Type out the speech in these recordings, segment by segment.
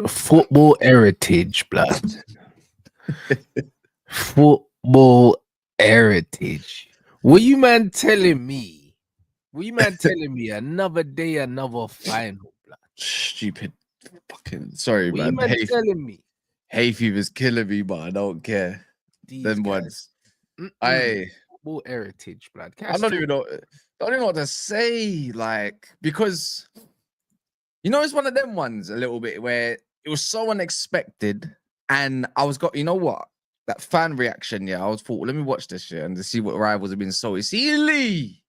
Football heritage, blood. Football heritage. What you man telling me? What you man telling me? Another day, another final, blood. Stupid fucking sorry, What you man. man telling me? Hay fever's killing me, but I don't care. These Them guys. ones. I Football heritage, blood. I don't even know what to say. Like, because it's one of them ones a little bit where it was so unexpected, and I was you know what? That fan reaction, yeah. I was thought, let me watch this shit and to see what rivals have been so. See Lee,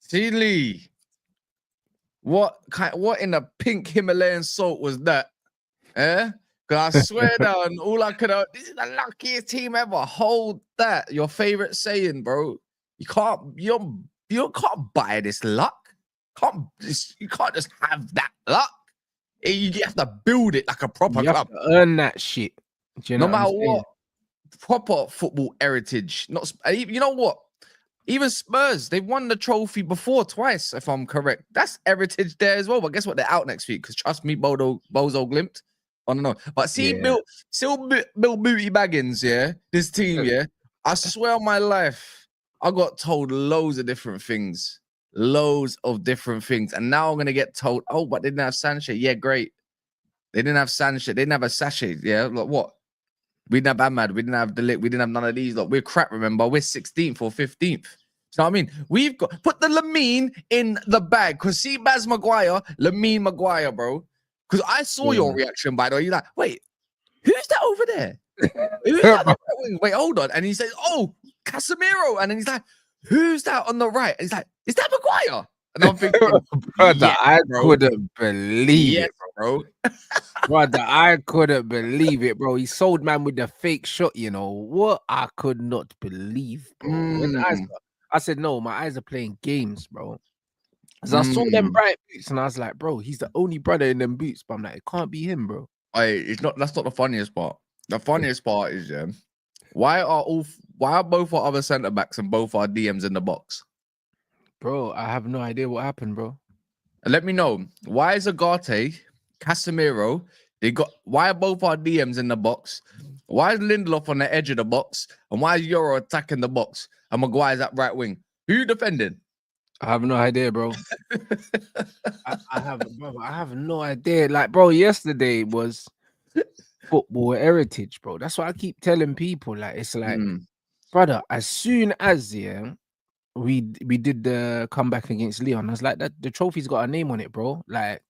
see Lee. What in the pink Himalayan salt was that? Because I swear down, all I could have. This is the luckiest team ever. Hold that. Your favorite saying, bro. You can't buy this luck. You can't just have that luck. You have to build it like a proper club. To earn that shit. Do you know no matter what, proper football heritage. Not you know what? Even Spurs, they've won the trophy before twice, if I'm correct. That's heritage there as well. But guess what? They're out next week because trust me, Bozo Glimt. I don't know. But see, Bill Booty Baggins, yeah, this team, yeah. I swear on my life, I got told loads of different things. Loads of different things. And now I'm going to get told, oh, but they didn't have Sanchez. Yeah, great. They didn't have Sanchez. They didn't have a sachet. Yeah, like what? We didn't have Ahmad. We didn't have Delic. We didn't have none of these. Like, we're crap, remember? We're 16th or 15th. You know what I mean? We've got put the Lamine in the bag. Because see Baz Maguire, Lamine Maguire, bro. Because I saw your reaction, by the way. You're like, wait, who's that over there? Who's that? Wait, hold on. And he says, oh, Casemiro. And then he's like, who's that on the right? And he's like, is that Maguire? And I'm thinking, brother, I couldn't believe it, bro. Brother, I couldn't believe it, bro. He sold man with the fake shot, you know. What? I could not believe, bro. I said, no, my eyes are playing games, bro. Because I saw them bright boots and I was like, bro, he's the only brother in them boots. But I'm like, it can't be him, bro. That's not the funniest part. The funniest part is, why are both our other centre backs and both our DMs in the box? Bro, I have no idea what happened, bro. And let me know, why is Agate, Casemiro, why are both our DMs in the box? Why is Lindelof on the edge of the box? And why is Euro attacking the box? And Maguire's at right wing? Who you defending? I have no idea, bro. I have no idea. Like, bro, yesterday was football heritage, bro. That's what I keep telling people. Like, it's like, brother, as soon as we did the comeback against Leon, I was like, that the trophy's got a name on it, bro. Like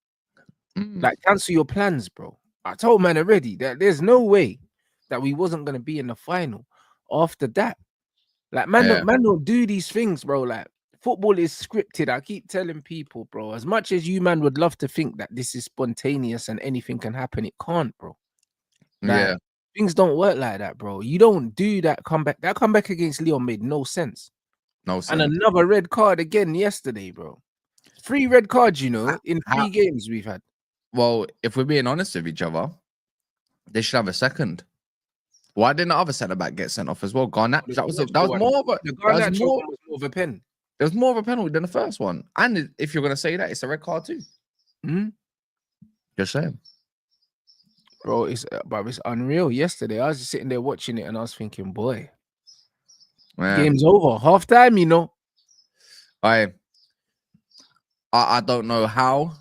cancel your plans, bro. I told man already that there's no way that we wasn't gonna be in the final after that. Like, man don't do these things, bro. Like, football is scripted. I keep telling people, bro, as much as you man would love to think that this is spontaneous and anything can happen, it can't, bro. Like, things don't work like that, bro. You don't do that comeback. That comeback against Leon made no sense. No sense. And another red card again yesterday, bro. 3 red cards, you know, in 3 games we've had. Well, if we're being honest with each other, they should have a second. Why didn't the other centre back get sent off as well? Garnacho. That was more of a. The Garnacho was more of a pen. There was more of a penalty than the first one. And if you're gonna say that, it's a red card too. Just saying, bro. It's unreal. Yesterday, I was just sitting there watching it, and I was thinking, boy, game's over, half time. You know, I don't know how.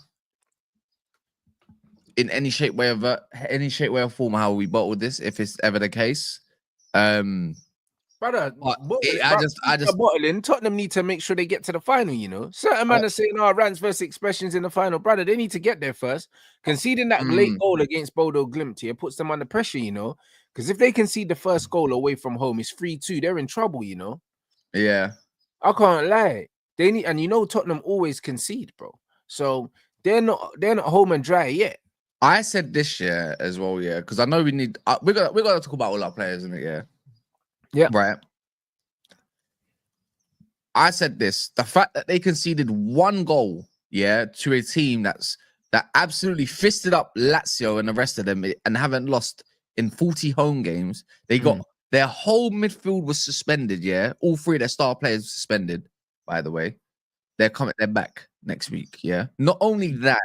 In any shape, way or form, how we bottled this, if it's ever the case, brother. I just bottling. Tottenham need to make sure they get to the final. You know, certain man are saying, "Oh, Rants versus Expressions in the final, brother." They need to get there first. Conceding that late goal against Bodo Glimt here puts them under pressure. You know, because if they concede the first goal away from home, it's 3-2. They're in trouble. You know. Yeah, I can't lie. They need, and you know, Tottenham always concede, bro. So they're not home and dry yet. I said this year as well, because I know we need. We're gonna talk about all our players, isn't it? Yeah, right. I said this: the fact that they conceded 1 goal, to a team that absolutely fisted up Lazio and the rest of them, and haven't lost in 40 home games. They got their whole midfield was suspended. All 3 of their star players suspended. By the way, they're back next week. Not only that.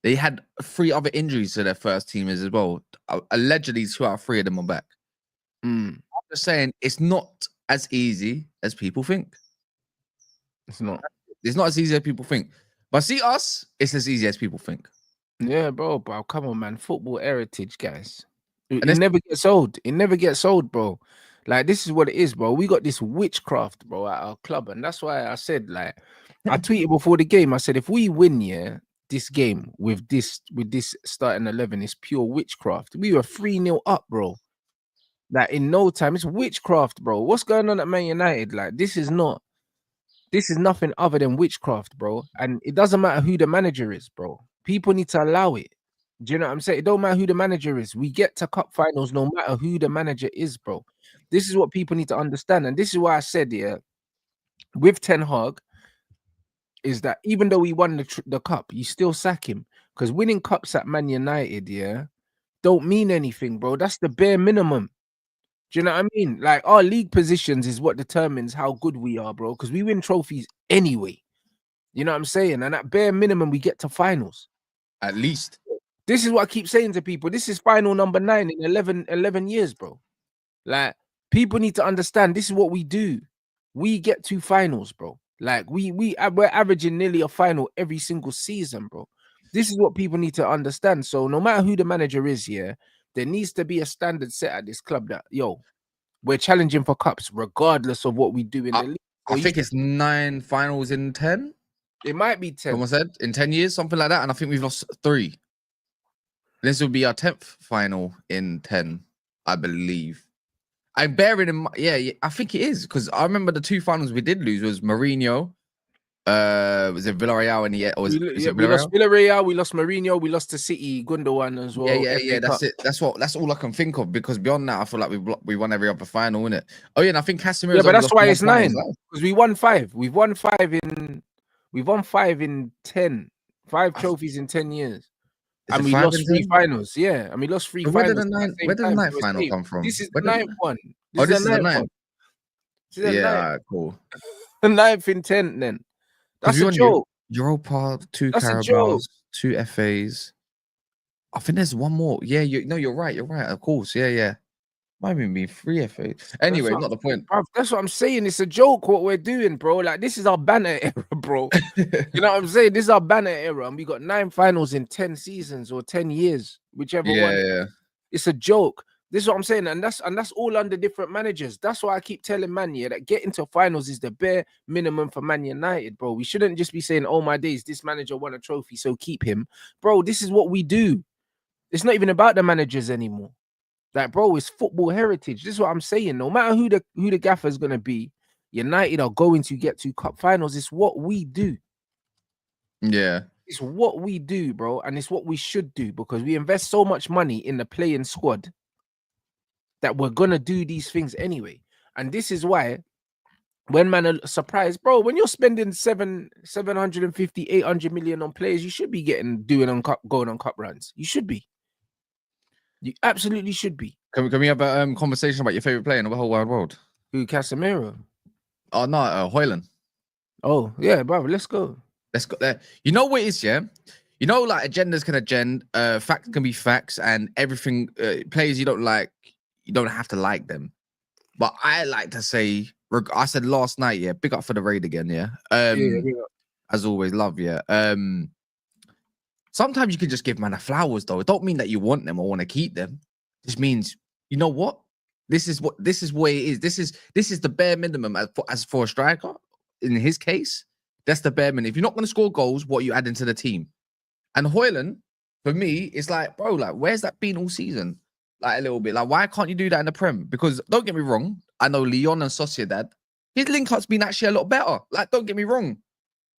They had 3 other injuries to their first teamers as well. Allegedly, 2 out of 3 of them are back. I'm just saying, it's not as easy as people think. It's not. It's not as easy as people think. But see us, it's as easy as people think. Yeah, bro. Come on, man. Football heritage, guys. It And never gets old. It never gets old, bro. Like, this is what it is, bro. We got this witchcraft, bro, at our club. And that's why I said, like, I tweeted before the game. I said, if we win, yeah, this game with this starting 11, it's pure witchcraft. We were 3-0 up, bro. Like, in no time, it's witchcraft, bro. What's going on at Man United? Like, this is nothing other than witchcraft, bro. And it doesn't matter who the manager is, bro. People need to allow it. Do you know what I'm saying? It don't matter who the manager is. We get to cup finals no matter who the manager is, bro. This is what people need to understand. And this is why I said, yeah, with Ten Hag, is that even though we won the cup, you still sack him. Because winning cups at Man United, yeah, don't mean anything, bro. That's the bare minimum. Do you know what I mean? Like, our league positions is what determines how good we are, bro. Because we win trophies anyway. You know what I'm saying? And at bare minimum, we get to finals. At least. This is what I keep saying to people. This is final number 9 in 11 years, bro. Like, people need to understand this is what we do. We get to finals, bro. Like, we're averaging nearly a final every single season, bro. This is what people need to understand. So no matter who the manager is, yeah, there needs to be a standard set at this club that, yo, we're challenging for cups regardless of what we do in the league. I think it's 9 finals in 10. It might be 10. Someone said in 10 years, something like that. And I think we've lost 3. This will be our 10th final in 10, I believe. I'm bearing in mind, yeah, I think it is, because I remember the 2 finals we did lose was Mourinho. Was it Villarreal and we lost Villarreal, we lost Mourinho, we lost to City, Gundogan as well. Yeah. That's it. That's all I can think of, because beyond that, I feel like we won every other final, innit? Oh yeah, and I think Casemiro. Yeah, but that's why it's 9, because we won 5. We've won 5 in 10. 5 trophies in 10 years. And we lost 3 finals. Yeah, and we lost 3 finals. Where did the 9th final come from? This is the 9th one. This is the 9th. Yeah, cool. The 9th in 10 then. That's a joke. Europa, 2 Carabaos, 2 FAs. I think there's one more. Yeah, you're right. You're right. Of course. Yeah. Might even be 3 FAs. Anyway, not the point. Bro, that's what I'm saying. It's a joke what we're doing, bro. Like, this is our banner era, bro. You know what I'm saying? This is our banner era, and we got 9 finals in 10 seasons or 10 years, whichever one. Yeah. It's a joke. This is what I'm saying, and that's all under different managers. That's why I keep telling Man, yeah, that getting to finals is the bare minimum for Man United, bro. We shouldn't just be saying, "Oh my days, this manager won a trophy, so keep him," bro. This is what we do. It's not even about the managers anymore. Like, bro, it's football heritage. This is what I'm saying. No matter who the gaffer is gonna be, United are going to get to cup finals. It's what we do. Yeah, it's what we do, bro, and it's what we should do, because we invest so much money in the playing squad that we're gonna do these things anyway. And this is why, when man are surprised, bro, when you're spending 750, 800 million on players, you should be going on cup runs. You should be. You absolutely should be. Can we have a conversation about your favorite player in the whole wide world? Who, Casemiro? Oh no, Højlund. Oh yeah, bro, let's go. Let's go there. You know what it is, yeah? You know, like, agendas can agenda, facts can be facts, and everything. Players you don't like, you don't have to like them. But I like to say, I said last night, yeah, big up for the raid again, yeah. As always, love, yeah. Sometimes you can just give man a flowers, though. It don't mean that you want them or want to keep them. It just means, you know what? This is what it is. This is the bare minimum as for a striker. In his case, that's the bare minimum. If you're not going to score goals, what are you adding to the team? And Højlund, for me, it's like, bro, like, where's that been all season? Like, a little bit. Like, why can't you do that in the Prem? Because don't get me wrong, I know Lyon and Sociedad, his link-up's been actually a lot better. Like, don't get me wrong.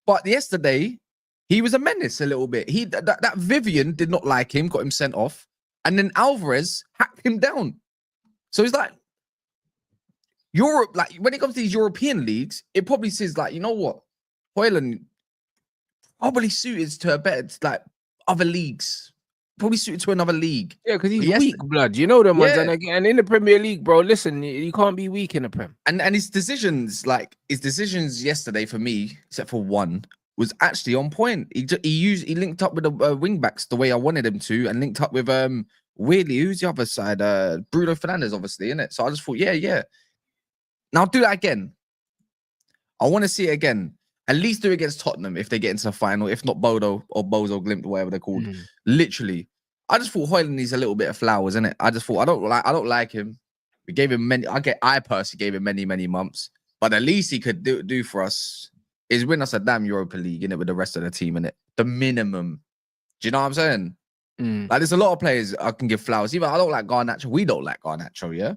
But yesterday, he was a menace a little bit. That Vivian did not like him, got him sent off. And then Alvarez hacked him down. So it's like, Europe, like, when it comes to these European leagues, it probably says, like, you know what? Højlund probably suited to a better, like, other leagues. Probably suited to another league. Yeah, because he's weak blood. You know them ones. And in the Premier League, bro, listen, you can't be weak in the Prem. And his decisions, yesterday for me, except for one, was actually on point. He linked up with the wing backs the way I wanted him to, and linked up with weirdly, who's the other side? Bruno Fernandes, obviously, innit? So I just thought, yeah. Now do that again. I want to see it again. At least do it against Tottenham if they get into the final. If not Bodo or Bozo Glimt, or whatever they're called. Literally, I just thought Højlund needs a little bit of flowers, innit? I just thought I don't like him. We gave him many. I personally gave him many months, but the least he could do for us is win us a damn Europa League, innit, with the rest of the team, innit? The minimum. Do you know what I'm saying? Like, there's a lot of players I can give flowers. Even I don't like Garnacho. We don't like Garnacho, yeah.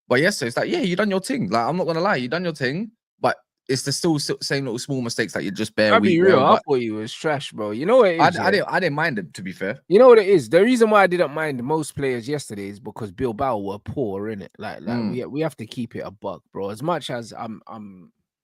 But yesterday, it's like, yeah, you done your thing. Like, I'm not gonna lie, you done your thing. But it's the still same little small mistakes that you just bear. I'll be real. I thought you was trash, bro. You know what it is? I didn't mind it, to be fair. You know what it is? The reason why I didn't mind most players yesterday is because BILBAO were poor, innit? Like we have to keep it a buck, bro. As much as I'm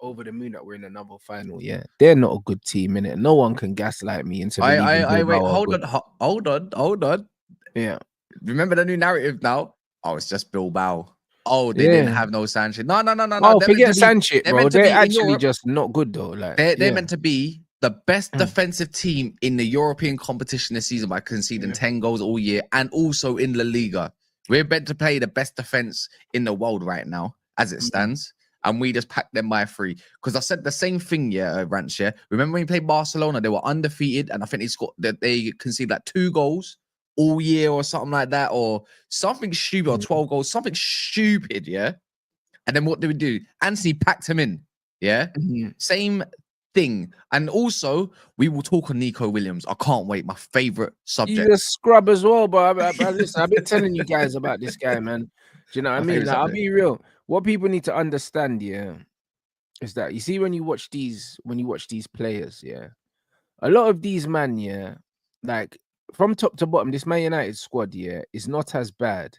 over the moon that we're in another final, yeah. They're not a good team, innit? No one can gaslight me into believing wait, hold on. Yeah. Remember the new narrative now? Oh, it's just BILBAO. Oh, they didn't have no Sanchez. No. Oh, forget Sanchez, bro. They're actually just not good though. Like they're meant to be the best defensive team in the European competition this season by conceding 10 goals all year, and also in La Liga. We're meant to play the best defense in the world right now, as it stands. And we just packed them by 3. Because I said the same thing, Rants, yeah. Remember when we played Barcelona, they were undefeated, and I think they conceded like 2 goals all year or something like that, or something stupid, or 12 goals, something stupid, yeah. And then what did we do? Anthony packed him in, yeah. Same thing. And also, we will talk on Nico Williams. I can't wait. My favorite subject. He's a scrub as well, bro. Listen, I've been telling you guys about this guy, man. Do you know what I mean? Like, I'll be real. What people need to understand, yeah, is that you see when you watch these players, yeah, a lot of these man, yeah, like from top to bottom, this Man United squad, yeah, is not as bad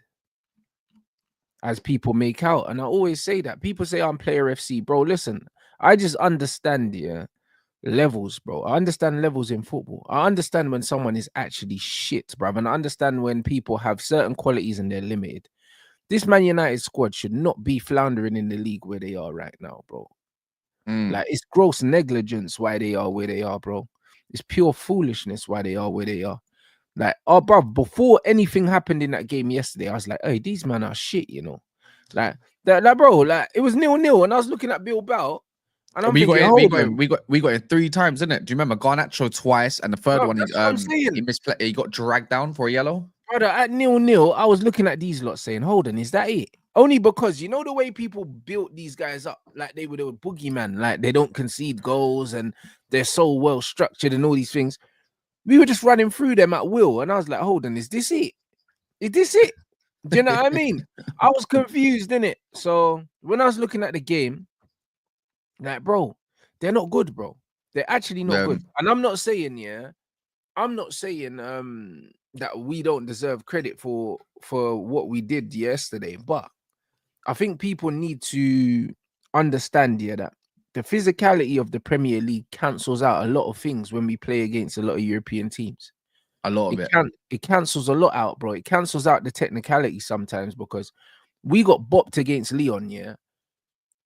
as people make out. And I always say that. People say I'm player FC, bro. Listen, I just understand, yeah, levels, bro. I understand levels in football. I understand when someone is actually shit, bro. And I understand when people have certain qualities and they're limited. This Man United squad should not be floundering in the league where they are right now, bro. Like, it's gross negligence why they are where they are, bro. It's pure foolishness why they are where they are. Like, oh, bro, before anything happened in that game yesterday, I was like, hey, these men are shit, you know. Like, bro, like, it was 0-0, and I was looking at BILBAO, and I'm thinking, we got it 3 times, didn't it? Do you remember Garnacho twice, and the third one he misplayed, he got dragged down for a yellow? Brother, at 0-0, I was looking at these lots saying, hold on, is that it? Only because, you know, the way people built these guys up, like they were boogeyman, like they don't concede goals and they're so well structured and all these things. We were just running through them at will. And I was like, hold on, is this it? Is this it? Do you know what I mean? I was confused, innit? So when I was looking at the game, like, bro, they're not good, bro. They're actually not good. And I'm not saying, that we don't deserve credit for what we did yesterday, but I think people need to understand, yeah, that the physicality of the Premier League cancels out a lot of things when we play against a lot of European teams. A lot of it cancels a lot out, bro. It cancels out the technicality sometimes, because we got bopped against Lyon, yeah,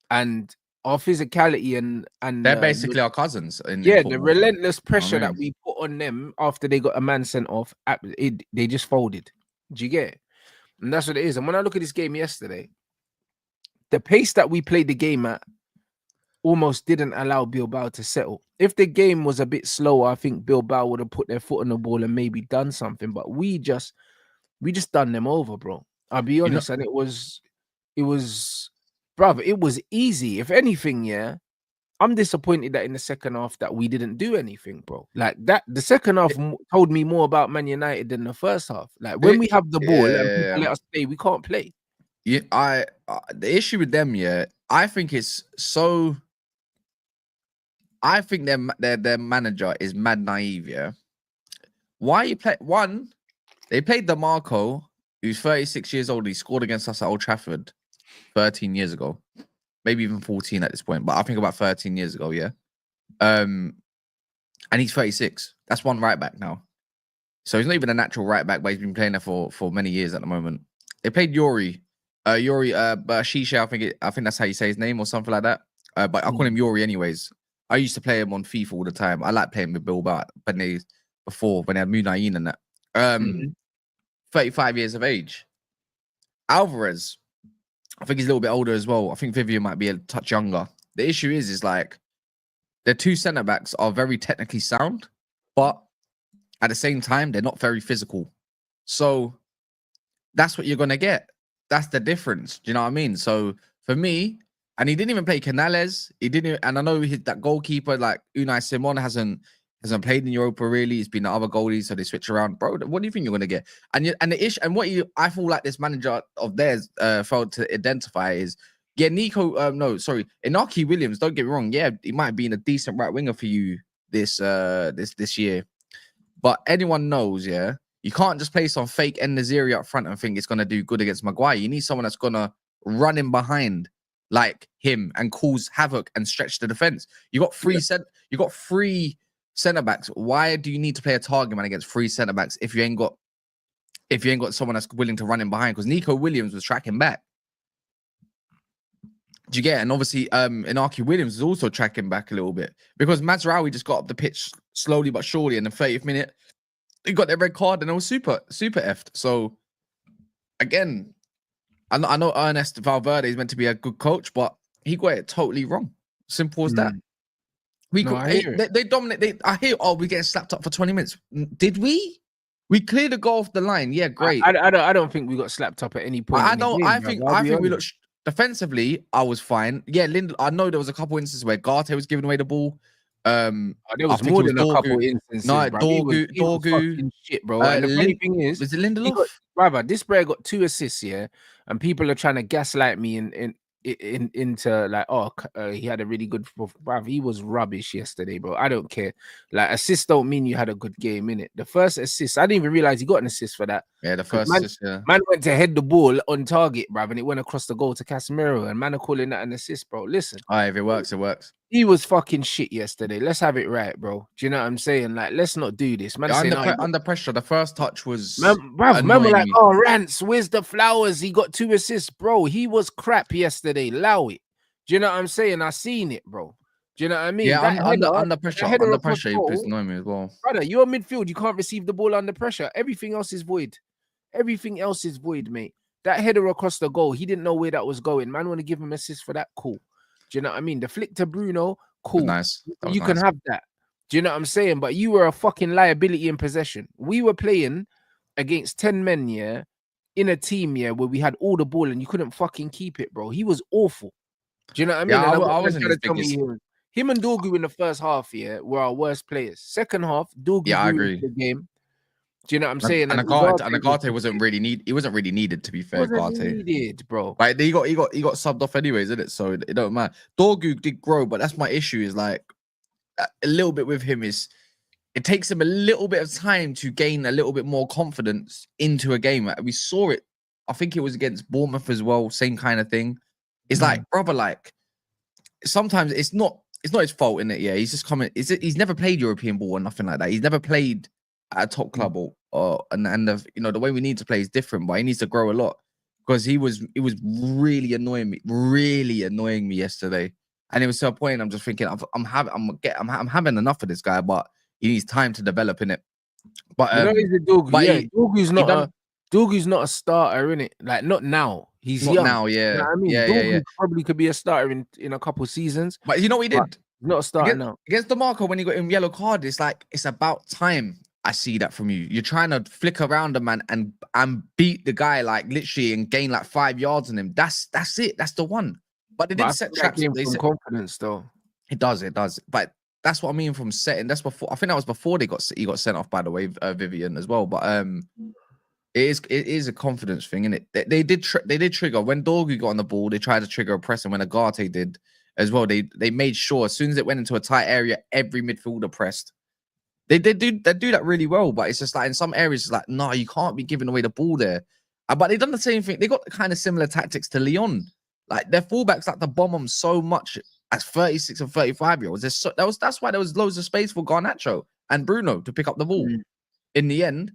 and our phicality and they're basically our cousins. The relentless pressure that we put on them after they got a man sent off, they just folded. Do you get it? And that's what it is. And when I look at this game yesterday, the pace that we played the game at almost didn't allow BILBAO to settle. If the game was a bit slower, I think BILBAO would have put their foot on the ball and maybe done something. But we just done them over, bro. I'll be honest, and it was, brother, it was easy. If anything, yeah, I'm disappointed that in the second half that we didn't do anything, bro. Like that, the second half told me more about Man United than the first half. Like when we have the ball and people let us play, we can't play. Yeah, the issue with them, yeah, I think it's so. I think their manager is mad naive, yeah. Why you play one? They played DeMarco, who's 36 years old. He scored against us at Old Trafford 13 years ago, maybe even 14 at this point, but I think about 13 years ago, yeah. And he's 36. That's one right back now. So he's not even a natural right back, but he's been playing there for many years at the moment. They played Yuri Shisha, I think that's how you say his name or something like that. But I call him Yuri anyways. I used to play him on FIFA all the time. I like playing with Bilbao when they had Munayin and that. 35 years of age. Alvarez, I think he's a little bit older as well. I think Vivian might be a touch younger. The issue is like their two centre backs are very technically sound, but at the same time, they're not very physical. So that's what you're gonna get. That's the difference. Do you know what I mean? So for me, and he didn't even play Canales. He didn't, and I know that goalkeeper like Unai Simon hasn't played in Europa really. He's been the other goalies, so they switch around. Bro, what do you think you're gonna get? And the issue, and I feel like this manager of theirs failed to identify is Inaki Williams. Don't get me wrong, yeah, he might have been a decent right winger for you this year, but anyone knows, yeah, you can't just play some fake En-Nesyri up front and think it's gonna do good against Maguire. You need someone that's gonna run in behind like him and cause havoc and stretch the defense. You got three centre backs. Why do you need to play a target man against three centre backs if you ain't got someone that's willing to run in behind? Because Nico Williams was tracking back. Do you get it? And obviously Inaki Williams is also tracking back a little bit because Mazraoui just got up the pitch slowly but surely in the 30th minute. He got their red card and it was super effed. So again, I know Ernest Valverde is meant to be a good coach, but he got it totally wrong. Simple as that. They dominate. I hear, we're getting slapped up for 20 minutes. Did we? We cleared the goal off the line. Yeah, great. I don't think we got slapped up at any point. I think we looked defensively. I was fine. Yeah, I know there was a couple instances where Garte was giving away the ball. There was more than a couple instances. No, Dorgu, shit, bro. And the funny thing is, was it Lindelof? Brother, this player got 2 assists, yeah, and people are trying to gaslight me into like, he had a really good, bruv. He was rubbish yesterday, bro. I don't care. Like, assists don't mean you had a good game, innit? The first assist, I didn't even realize he got an assist for that. Yeah, the first assist, yeah. Man went to head the ball on target, bruv, and it went across the goal to Casemiro, and man are calling that an assist, bro. Listen. If it works, it works. He was fucking shit yesterday. Let's have it right, bro. Do you know what I'm saying? Like, let's not do this. Man, under pressure, the first touch was. Man were like, Rants, where's the flowers? He got 2 assists, bro. He was crap yesterday. Allow it. Do you know what I'm saying? I seen it, bro. Do you know what I mean? Yeah, under pressure. Under pressure, it's annoying me as well. Brother, you're midfield. You can't receive the ball under pressure. Everything else is void. Everything else is void, mate. That header across the goal, he didn't know where that was going. Man, want to give him assist for that? Cool. Do you know what I mean? The flick to Bruno, cool. Nice. You can have that. Do you know what I'm saying? But you were a fucking liability in possession. We were playing against 10 men, yeah, in a team, yeah, where we had all the ball and you couldn't fucking keep it, bro. He was awful. Do you know what I mean? Yeah, I wasn't his biggest... Him and Dorgu in the first half, yeah, were our worst players. Second half, Dorgu I agree. The game. Do you know what I'm saying? And Agate wasn't really needed. He wasn't really needed, to be fair. Agate needed, bro. Like he got subbed off anyways, isn't it? So it don't matter. Dorgu did grow, but that's my issue. Is like a little bit with him is it takes him a little bit of time to gain a little bit more confidence into a game. We saw it. I think it was against Bournemouth as well. Same kind of thing. It's like, brother, like sometimes it's not his fault, in it. Yeah, he's just coming. He's never played European ball or nothing like that. He's never played at a top club and the way we need to play is different, but he needs to grow a lot because it was really annoying me yesterday, and it was to a point I'm just thinking I'm having enough of this guy, but he needs time to develop in it. But he's a Dorgu. Dorgu's not a starter, innit? Like not now. He's not young. Now, yeah. You know what I mean? Dorgu probably could be a starter in a couple seasons. But you know what he did? Not a starter now. Against DeMarco, when he got him yellow card, it's like it's about time. I see that from you. You're trying to flick around a man and beat the guy like literally and gain like 5 yards on him. That's it. That's the one. But they didn't set traps. They set confidence though. It does. But that's what I mean from setting. That's before. I think that was before he got sent off. By the way, Vivian as well. But it is a confidence thing, isn't it? They did trigger when Dorgu got on the ball. They tried to trigger a press, and when Agate did as well, they made sure as soon as it went into a tight area, every midfielder pressed. They do that really well, but it's just like in some areas, it's like, no, you can't be giving away the ball there. But they done the same thing. They got kind of similar tactics to Lyon. Like their fullbacks like to bomb them so much as 36 and 35-year-olds. That's why there was loads of space for Garnacho and Bruno to pick up the ball. In the end,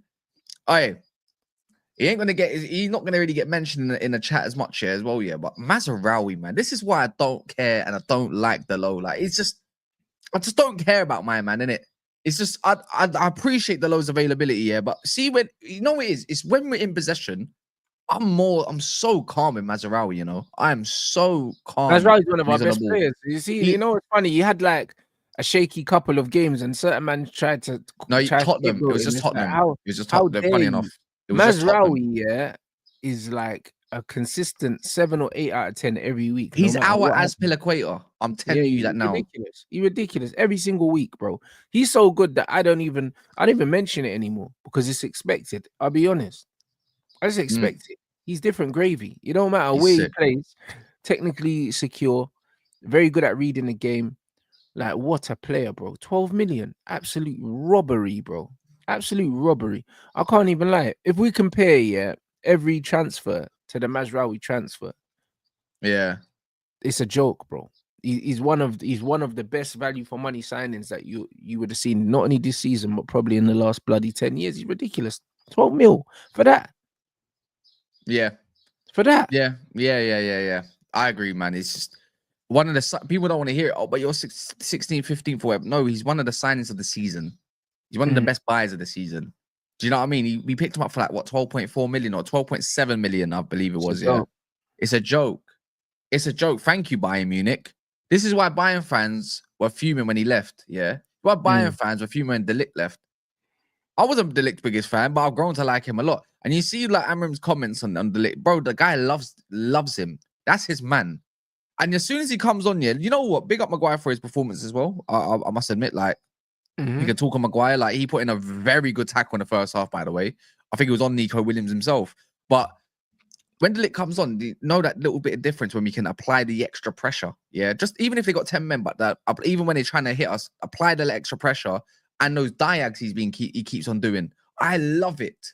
he's not gonna really get mentioned in the chat as much here as well, yeah. But Mazraoui, man, this is why I don't care and I don't like the low. Like it's just I just don't care about my man, innit? It's just I appreciate the lows availability, yeah. But see when you know what it is, it's when we're in possession. I'm so calm with Mazarawi, you know. I'm so calm Mazraoui's one of when our he's on the best ball. players. You see, you He know what's funny? He had like a shaky couple of games, and certain man tried to Tottenham. It scapegoat was him. just It's like Tottenham. It was just how Tottenham. dare Funny you? enough, it was just Tottenham. Mazraoui, yeah, is like a consistent 7 or 8 out of 10 every week, no He's matter our what happens. Azpilicueta. I'm Yeah, telling you that he's now. ridiculous. He's ridiculous every single week, bro. He's so good that I don't even mention it anymore because it's expected. I'll be honest. I just Mm, expect it. He's different gravy. It don't matter he's where he sick. plays. Technically secure, very good at reading the game. Like what a player, bro. 12 million. Absolute robbery, bro. Absolute robbery. I can't even lie. If we compare, yeah, every transfer to the Mazraoui transfer, Yeah. it's a joke, bro. He's one of the best value for money signings that you would have seen not only this season but probably in the last bloody 10 years. He's ridiculous. 12 mil for that. Yeah. For that. Yeah. I agree, man. It's just one of the people don't want to hear it. Oh, but you're 16th, 15th for web. No, he's one of the signings of the season. He's one of the best buys of the season. Do you know what I mean? We picked him up for like what 12.4 million or 12.7 million, I believe it was. Yeah, it's a joke. It's a joke. Thank you, Bayern Munich. This is why Bayern fans were fuming when he left. Yeah, why Bayern fans were fuming when De Ligt left. I wasn't De Ligt's biggest fan, but I've grown to like him a lot. And you see, like Amram's comments on De Ligt, bro. The guy loves him. That's his man. And as soon as he comes on, yeah, you know what? Big up Maguire for his performance as well. I must admit, like you can talk on Maguire. Like he put in a very good tackle in the first half. By the way, I think it was on Nico Williams himself. But when the lit comes on, you know that little bit of difference when we can apply the extra pressure. Yeah, just even if they got 10 men, but that even when they're trying to hit us, apply the extra pressure and those diags he keeps on doing. I love it.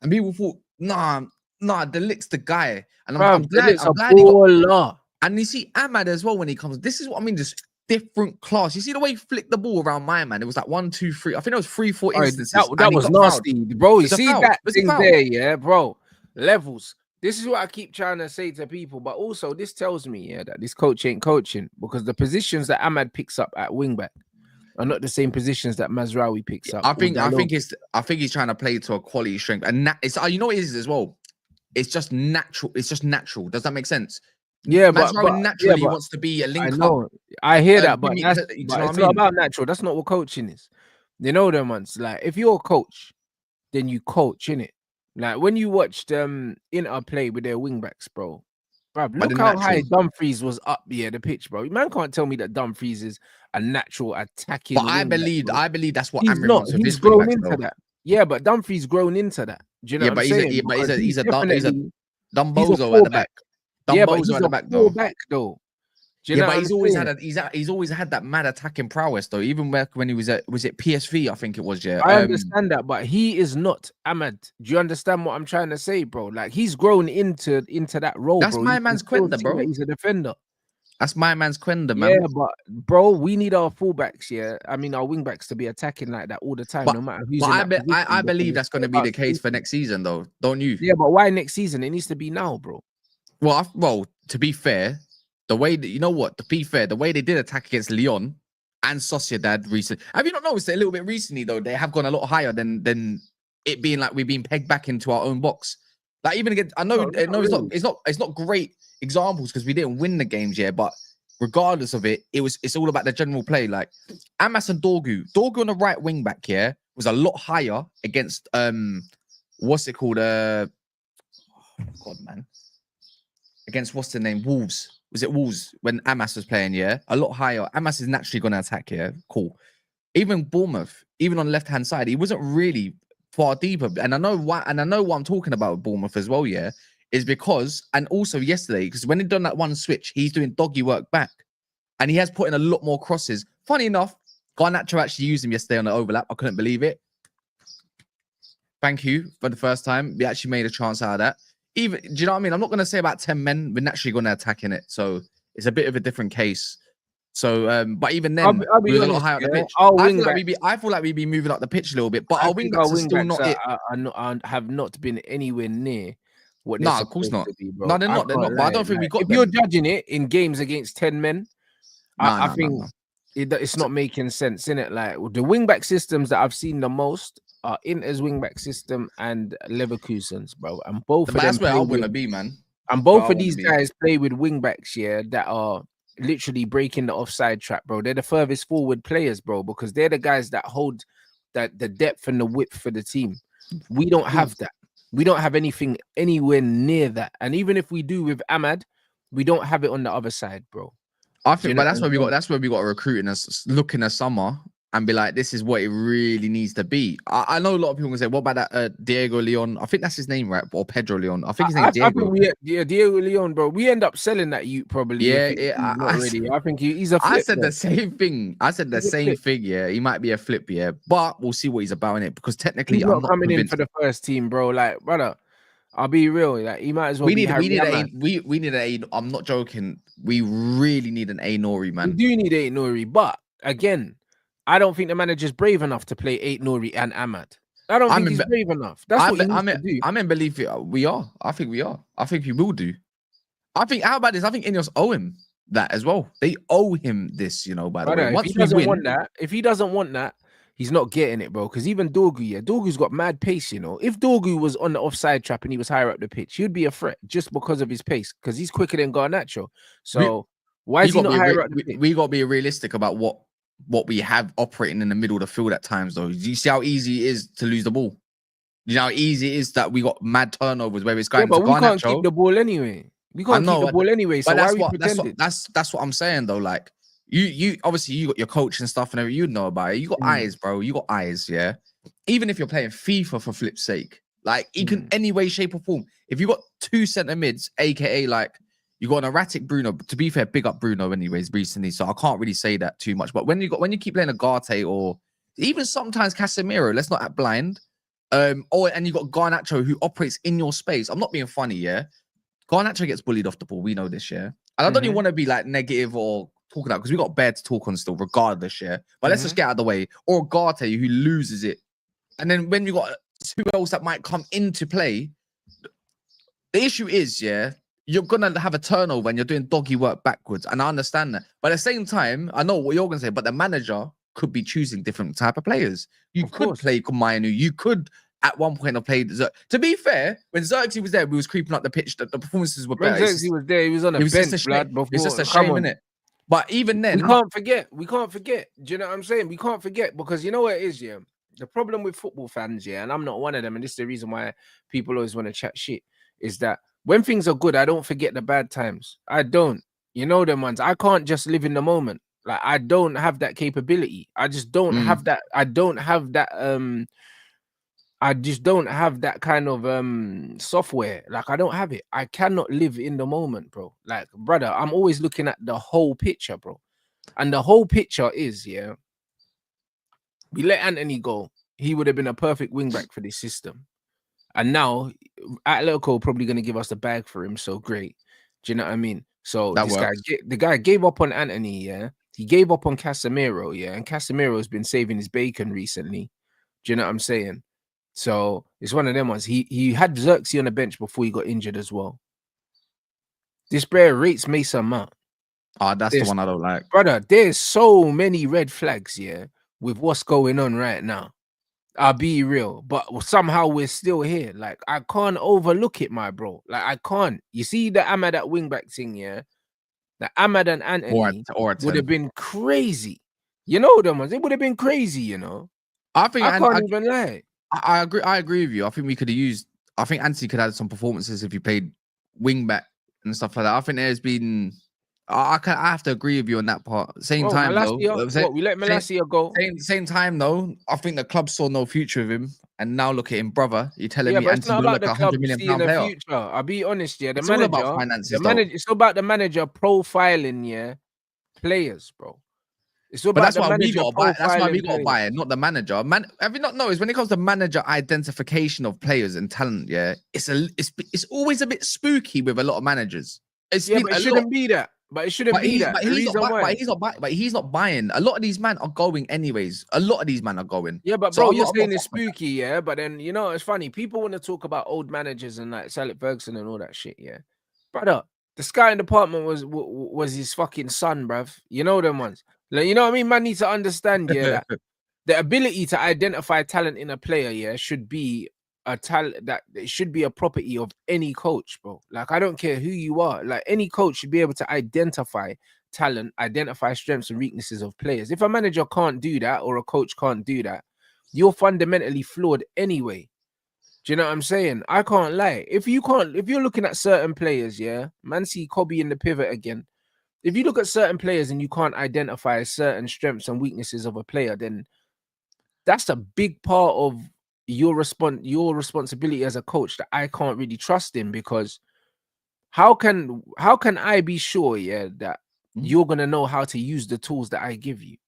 And people thought, nah, the Lick's the guy. And I'm glad he got. And you see Ahmad as well when he comes. This is what I mean, just different class. You see the way he flicked the ball around my man. It was like 1, 2, 3. I think it was 3, 4 instances. That was nasty, bro. You see that thing there, yeah, bro. Levels. This is what I keep trying to say to people, but also this tells me, yeah, that this coach ain't coaching because the positions that Ahmad picks up at wingback are not the same positions that Mazraoui picks up. I think he's trying to play to a quality strength, and it's you know what it is as well. It's just natural. It's just natural. Does that make sense? Yeah, Mazraoui naturally wants to be a link. I know. I hear that, but it's not about natural. That's not what coaching is. You know them ones. Like if you're a coach, then you coach, innit? Like when you watched Inter play with their wingbacks, bro. Look how high Dumfries was up the pitch, bro. Man can't tell me that Dumfries is a natural attacking. But I believe that's what Amrin wants. He's grown into that. Yeah, but Dumfries grown into that. Do you know what I'm saying? He's a Dumbozo at the back. Dumbozo at the back though. Yeah, but he's always had that mad attacking prowess though. Even when he was at PSV, I think it was. Yeah, I understand that, but he is not Ahmad. Do you understand what I'm trying to say, bro? Like he's grown into that role. That's bro. My man's Quenda, bro. He's a defender. That's my man's Quenda, man. Yeah, but bro, we need our fullbacks. Yeah, I mean our wingbacks to be attacking like that all the time, no matter who's. But I believe that's going to be the case for next season, though. Don't you? Yeah, but why next season? It needs to be now, bro. Well, to be fair. The way that, you know what, to be fair, the way they did attack against Lyon and Sociedad recently. Have you not noticed that a little bit recently, though? They have gone a lot higher than it being like we've been pegged back into our own box. Like even against, I know it's not great examples because we didn't win the games yet, but regardless of it's all about the general play. Like Amas and Dorgu on the right wing back here was a lot higher against what's it called? God, man. Against what's the name? Wolves. Was it Wolves when Amas was playing? Yeah, a lot higher. Amas is naturally going to attack here. Cool. Even Bournemouth, even on the left hand side, he wasn't really far deeper. And I know why. And I know what I'm talking about with Bournemouth as well. Yeah, is because and also yesterday because when he done that one switch, he's doing doggy work back, and he has put in a lot more crosses. Funny enough, Garnacho actually used him yesterday on the overlap. I couldn't believe it. Thank you for the first time. We actually made a chance out of that. Even, do you know what I mean? I'm not going to say about 10 men. We're naturally going to attack in it. So it's a bit of a different case. So, but even then, we were a lot higher up the pitch. I feel like we'd be moving up the pitch a little bit, but our wingbacks are still not it. Have not been anywhere near what they're of course not. Be, bro. No, they're not. But I don't think we got if you're judging it in games against 10 men, I think It's not making sense, innit? Like the wingback systems that I've seen the most are Inter's wingback system and Leverkusen's, bro. And both But of them that's where I play want to with, be, man. and That's where both I of want to these be. guys play with wingbacks, yeah, that are literally breaking the offside trap, bro. They're the furthest forward players, bro, because they're the guys that hold that the depth and the width for the team. We don't have that. We don't have anything anywhere near that. And even if we do with Ahmad, we don't have it on the other side, bro. I Do you think, know but what I'm saying? that's where we got to recruit in us, look in the summer and be like, this is what it really needs to be. I know a lot of people can say, what about that Diego Leon? I think that's his name, right? Or Pedro Leon. I think his name's I think Diego. Diego Leon, bro. We end up selling that youth probably if Yeah, he's not ready. I think he's a I flip, said bro. the same thing. I said the He's a same flip. thing. Yeah, he might be a flip. Yeah, but we'll see what he's about in it because technically, He's I'm not not coming in for convinced. the first team, bro. Like, brother, I'll be real. Like, he might as well be Harry Ahmad. We need an A. I'm not joking. We really need an A Nori, We man. do need eight Nori, but again, I don't think the manager's brave enough to play eight Nori and Ahmad. I don't think I'm he's in. brave enough. That's what he needs to do. I'm in belief we are. I think we are. I think we will do. I think how about this? I think Ineos owe him that as well. They owe him this, by the way. Brother, if he Once we doesn't win, want that, he's not getting it, bro. Because even Dorgu, yeah, Dorgu's got mad pace, If Dorgu was on the offside trap and he was higher up the pitch, he'd be a threat just because of his pace, because he's quicker than Garnacho. we So why we is he got to not be higher up the pitch? we got to be realistic about what we have operating in the middle of the field at times. Though, do you see how easy it is to lose the ball? You know how easy it is that we got mad turnovers where it's going Yeah, to but we can't keep Garnacho. the ball anyway. We I can't keep know, the ball anyway. So but why are we pretending? that's what I'm saying though. Like you obviously you got your coach and stuff and everything. You know about it. You got eyes, bro. You got eyes. Yeah. Even if you're playing FIFA for flip's sake, like you can any way, shape or form. If you got two centre mids, aka like you got an erratic Bruno. To be fair, big up Bruno anyways recently. So I can't really say that too much. But when you keep playing Agate or even sometimes Casemiro, let's not act blind. And you got Garnacho who operates in your space. I'm not being funny, yeah. Garnacho gets bullied off the ball. We know this, yeah. And I don't even want to be like negative or talking out because we got bad to talk on still, regardless, yeah. But let's just get out of the way. Or Garte who loses it. And then when you got who else that might come into play, the issue is, yeah, you're gonna have a turnover and you're doing doggy work backwards. And I understand that. But at the same time, I know what you're gonna say, but the manager could be choosing different type of players. You could play Kumayanu, you could at one point have played Zerk. To be fair, when Xerxes was there, we was creeping up the pitch. The performances were better. When Xerxes was there, he was on a bench, blood. Before. It's just a shame, innit? But even then, we can't forget. Do you know what I'm saying? We can't forget because you know what it is, yeah. The problem with football fans, yeah, and I'm not one of them, and this is the reason why people always want to chat shit, is that when things are good, I don't forget the bad times. I don't. You know them ones. I can't just live in the moment. Like I don't have that capability. I just don't have that. I don't have that. I just don't have that kind of software. Like I don't have it. I cannot live in the moment, bro. Like, brother, I'm always looking at the whole picture, bro. And the whole picture is, yeah, we let Anthony go. He would have been a perfect wingback for this system. And now Atletico probably going to give us the bag for him. So great. Do you know what I mean? So that the guy gave up on Anthony, yeah. He gave up on Casemiro, yeah. And Casemiro's been saving his bacon recently. Do you know what I'm saying? So it's one of them ones. He had Xerxes on the bench before he got injured as well. This player rates Mason Mount. That's the one I don't like. Brother, there's so many red flags, yeah, with what's going on right now. I'll be real, but somehow we're still here. Like, I can't overlook it, my bro. Like, I can't. You see the Ahmad at wingback thing, yeah? The Ahmad and Anthony would have been crazy. You know them ones. It would have been crazy, you know? I can't even lie. I agree with you. I think we could have used. I think Anthony could have some performances if he played wingback and stuff like that. I think there's been. I have to agree with you on that part. Same time though, we let Malacia go. Same time though, I think the club saw no future with him, and now look at him, brother. You're telling me Anthony look like £100 million player. Future. I'll be honest, yeah. It's all about finances, It's about the manager profiling, yeah, players, bro. It's about that's the why we got to buy. That's why we got to buy it, not the manager. Man, have you not noticed when it comes to manager identification of players and talent? Yeah, it's always a bit spooky with a lot of managers. It shouldn't be that. But it shouldn't be that. But he's not buying. A lot of these men are going anyways. A lot of these men are going. Yeah, but bro, you're saying it's spooky, yeah. But then you know it's funny. People want to talk about old managers and like Alex Ferguson and all that shit, yeah. Brother, the Sky department was his fucking son, bruv. You know them ones. Like, you know what I mean? Man needs to understand, yeah, that the ability to identify talent in a player, yeah, should be a talent that it should be a property of any coach, bro. Like, I don't care who you are, like any coach should be able to identify talent, identify strengths and weaknesses of players. If a manager can't do that or a coach can't do that, you're fundamentally flawed anyway. Do you know what I'm saying? I can't lie. If you're looking at certain players, yeah, man, see Kobe in the pivot again. If you look at certain players and you can't identify certain strengths and weaknesses of a player, then that's a big part of your responsibility as a coach that I can't really trust in, because how can I be sure, yeah, that you're gonna know how to use the tools that I give you?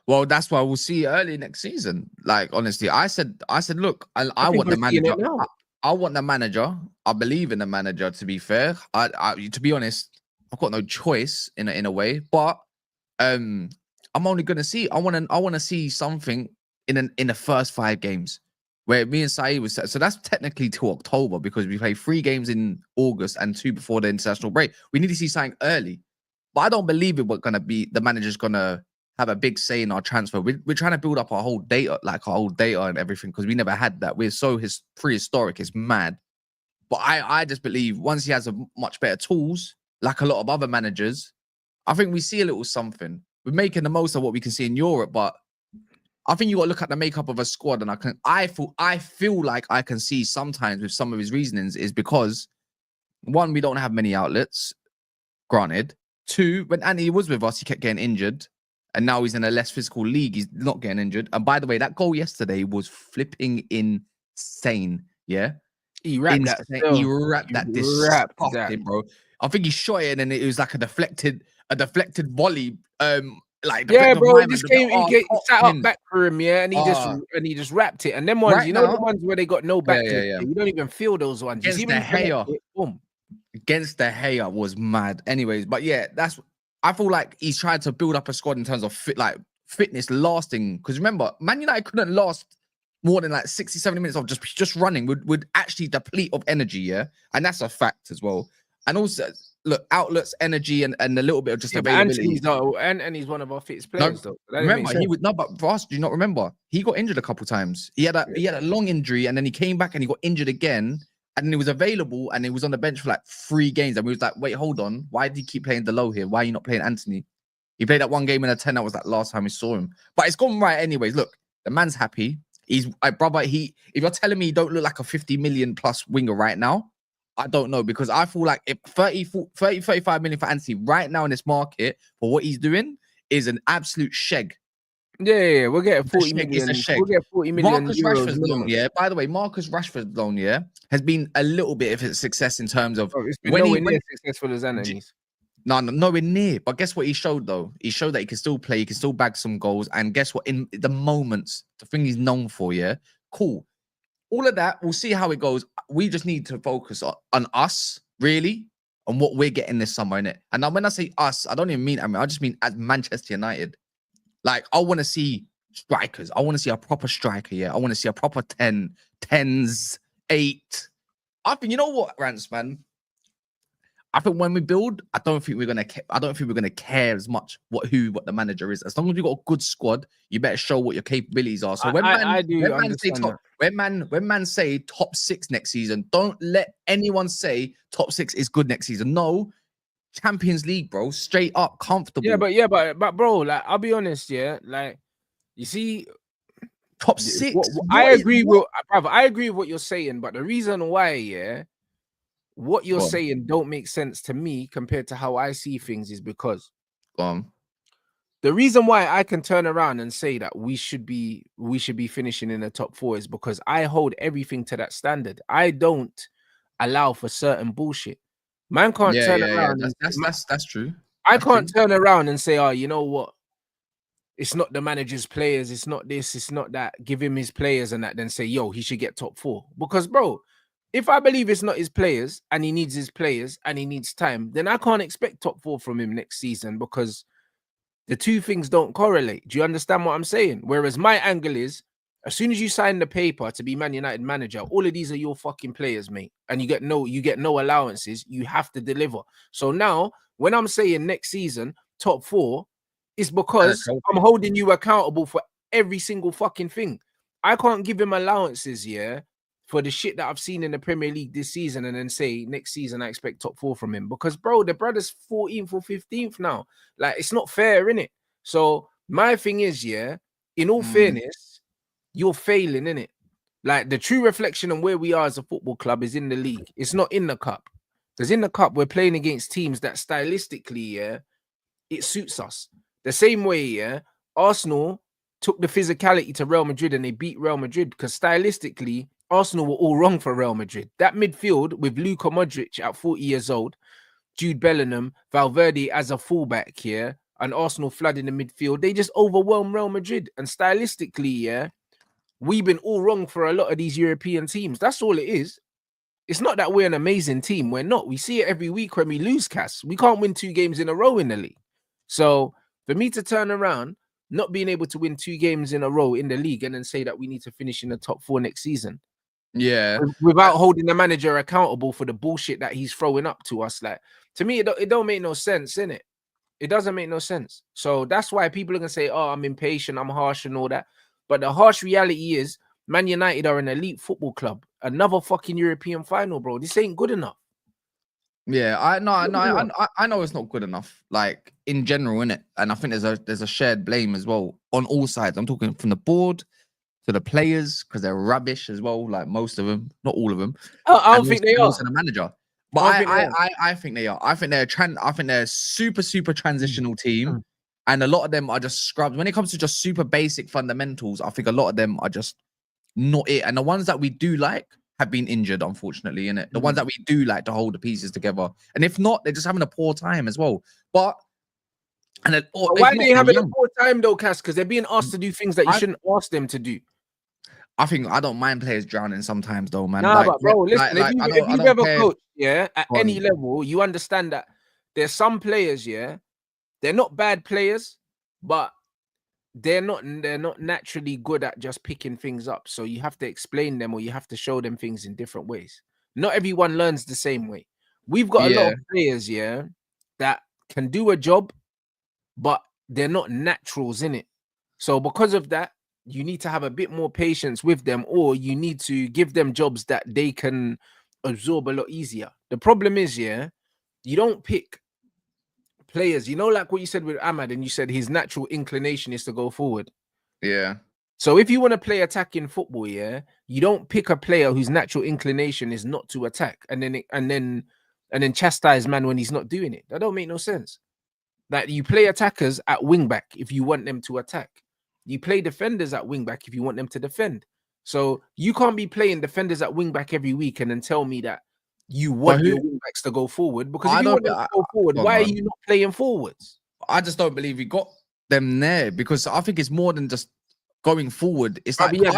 Well, that's why we'll see early next season. Like, honestly, I said, look, I I think want we're the seeing manager. it now. I want the manager. I believe in the manager. To be fair, to be honest, I've got no choice in a way. But I'm only gonna see. I want to see something in the first 5 games where me and Saeed was. So that's technically till October, because we play 3 games in August and 2 before the international break. We need to see something early. But I don't believe it. We're gonna be the manager's gonna have a big say in our transfer. We're trying to build up our whole data, like our whole data and everything, because we never had that. We're so prehistoric. It's mad. But I just believe once he has a much better tools, like a lot of other managers, I think we see a little something. We're making the most of what we can see in Europe, but I think you got to look at the makeup of a squad, and I feel like I can see sometimes with some of his reasonings is because, one, we don't have many outlets. Granted. 2, when Anthony was with us, he kept getting injured. And now he's in a less physical league. He's not getting injured. And by the way, that goal yesterday was flipping insane. Yeah. He wrapped that Insane. He still. wrapped He that wrapped that. disgusting, bro. I think he shot it and it was like a deflected volley. Like Yeah, deflected bro. It mine, just came. He top sat up pin. back for him, yeah, and he just wrapped it. And them ones, Right you know, the now, ones where they got no yeah, back yeah, to it, yeah. you don't even feel those ones. You see Against when the you connect hair. it, boom. Against the hair was mad. Anyways, but yeah, I feel like he's trying to build up a squad in terms of fitness lasting. Because remember, Man United couldn't last more than like 60, 70 minutes of just running, would actually deplete of energy, yeah. And that's a fact as well. And also, look, outlets, energy, and a little bit of just Yeah, but availability. Anthony's one of our fittest No, players, though. That didn't make remember, sense. but for us, do you not remember? He got injured a couple times. He had a long injury, and then he came back and he got injured again. And he was available and he was on the bench for like 3 games. And we was like, wait, hold on. Why did he keep playing Delo here? Why are you not playing Anthony? He played that 1 game in a 10. That was that last time we saw him. But it's gone right anyways. Look, the man's happy. He's brother. If you're telling me he don't look like a 50 million plus winger right now, I don't know, because I feel like if 35 million for Anthony right now in this market for what he's doing is an absolute sheg. Yeah, we'll get 40 million. million. It's a sheg. We'll get 40 million Marcus euros Rashford's minimum. loan, yeah. By the way, Marcus Rashford's loan, yeah, has been a little bit of a success in terms of It's been nowhere near successful as Anthony's. No, nowhere near. But guess what he showed though? He showed that he can still play, he can still bag some goals. And guess what? In the moments, the thing he's known for, yeah, cool. All of that, we'll see how it goes. We just need to focus on us, really, on what we're getting this summer, innit? And now when I say us, I don't even mean, I just mean as Manchester United. Like, I want to see strikers. I want to see a proper striker, yeah. I want to see a proper 10s, 8. I think, you know what, Rants, man? I think when we build, I don't think we're gonna care as much what the manager is. As long as we got a good squad, you better show what your capabilities are. So I do understand that. when man say top 6 next season, don't let anyone say top 6 is good next season. No, Champions League, bro, straight up, comfortable. But bro, like, I'll be honest, yeah, like, you see, top 6. I agree with what you're saying, but the reason why, yeah, what you're saying don't make sense to me compared to how I see things is because the reason why I can turn around and say that we should be finishing in the top 4 is because I hold everything to that standard. I don't allow for certain bullshit. Man can't turn around. That's true. I can't turn around and say, oh, you know what? It's not the manager's players. It's not this. It's not that. Give him his players and that. Then say, yo, he should get top 4. Because, bro, if I believe it's not his players and he needs his players and he needs time, then I can't expect top 4 from him next season, because the two things don't correlate. Do you understand what I'm saying? Whereas my angle is, as soon as you sign the paper to be Man United manager, all of these are your fucking players, mate. And you get no allowances. You have to deliver. So now, when I'm saying next season, top 4, is because I'm holding you accountable for every single fucking thing. I can't give him allowances, yeah, for the shit that I've seen in the Premier League this season and then say next season I expect top 4 from him. Because, bro, the brother's 14th or 15th now. Like, it's not fair, innit? So my thing is, yeah, in all fairness, you're failing, innit? Like, the true reflection on where we are as a football club is in the league. It's not in the cup. Because in the cup, we're playing against teams that stylistically, yeah, it suits us. The same way, yeah, Arsenal took the physicality to Real Madrid and they beat Real Madrid because stylistically, Arsenal were all wrong for Real Madrid. That midfield with Luka Modric at 40 years old, Jude Bellingham, Valverde as a fullback here, and Arsenal flooding the midfield, they just overwhelmed Real Madrid. And stylistically, yeah, we've been all wrong for a lot of these European teams. That's all it is. It's not that we're an amazing team. We're not. We see it every week when we lose, Cass. We can't win 2 games in a row in the league. So for me to turn around, not being able to win 2 games in a row in the league and then say that we need to finish in the top 4 next season. Yeah. Without holding the manager accountable for the bullshit that he's throwing up to us. Like, to me, it don't make no sense, innit? It doesn't make no sense. So that's why people are going to say, oh, I'm impatient, I'm harsh and all that. But the harsh reality is Man United are an elite football club. Another fucking European final, bro. This ain't good enough. Yeah, I know it's not good enough, like in general, innit? And I think there's a shared blame as well on all sides. I'm talking from the board to the players because they're rubbish as well, like most of them, not all of them. I don't think they are. Also the manager, but I think they are. I think they're a super transitional team, and a lot of them are just scrubbed. When it comes to just super basic fundamentals, I think a lot of them are just not it. And the ones that we do like have been injured, unfortunately, innit? The ones that we do like to hold the pieces together. And if not, they're just having a poor time as well. But why are they having a poor time though, Cass? Because they're being asked to do things that you shouldn't ask them to do. I think I don't mind players drowning sometimes though, man. Nah, but bro, listen, if you've ever coached, yeah, at any level, you understand that there's some players, yeah, they're not bad players, but they're not naturally good at just picking things up. So you have to explain them or you have to show them things in different ways. Not everyone learns the same way. We've got a lot of players, yeah, that can do a job, but they're not naturals in it. So because of that, you need to have a bit more patience with them, or you need to give them jobs that they can absorb a lot easier. The problem is, yeah, you don't pick players, you know, like what you said with Ahmad, and you said his natural inclination is to go forward. Yeah. So if you want to play attacking football, yeah, you don't pick a player whose natural inclination is not to attack and then chastise man when he's not doing it. That don't make no sense. Like, you play attackers at wing back if you want them to attack. You play defenders at wing back if you want them to defend. So you can't be playing defenders at wing back every week and then tell me that you want your wing backs to go forward, because if you want them to go forward, why are you not playing forwards? I just don't believe we got them there, because I think it's more than just going forward. It's like he had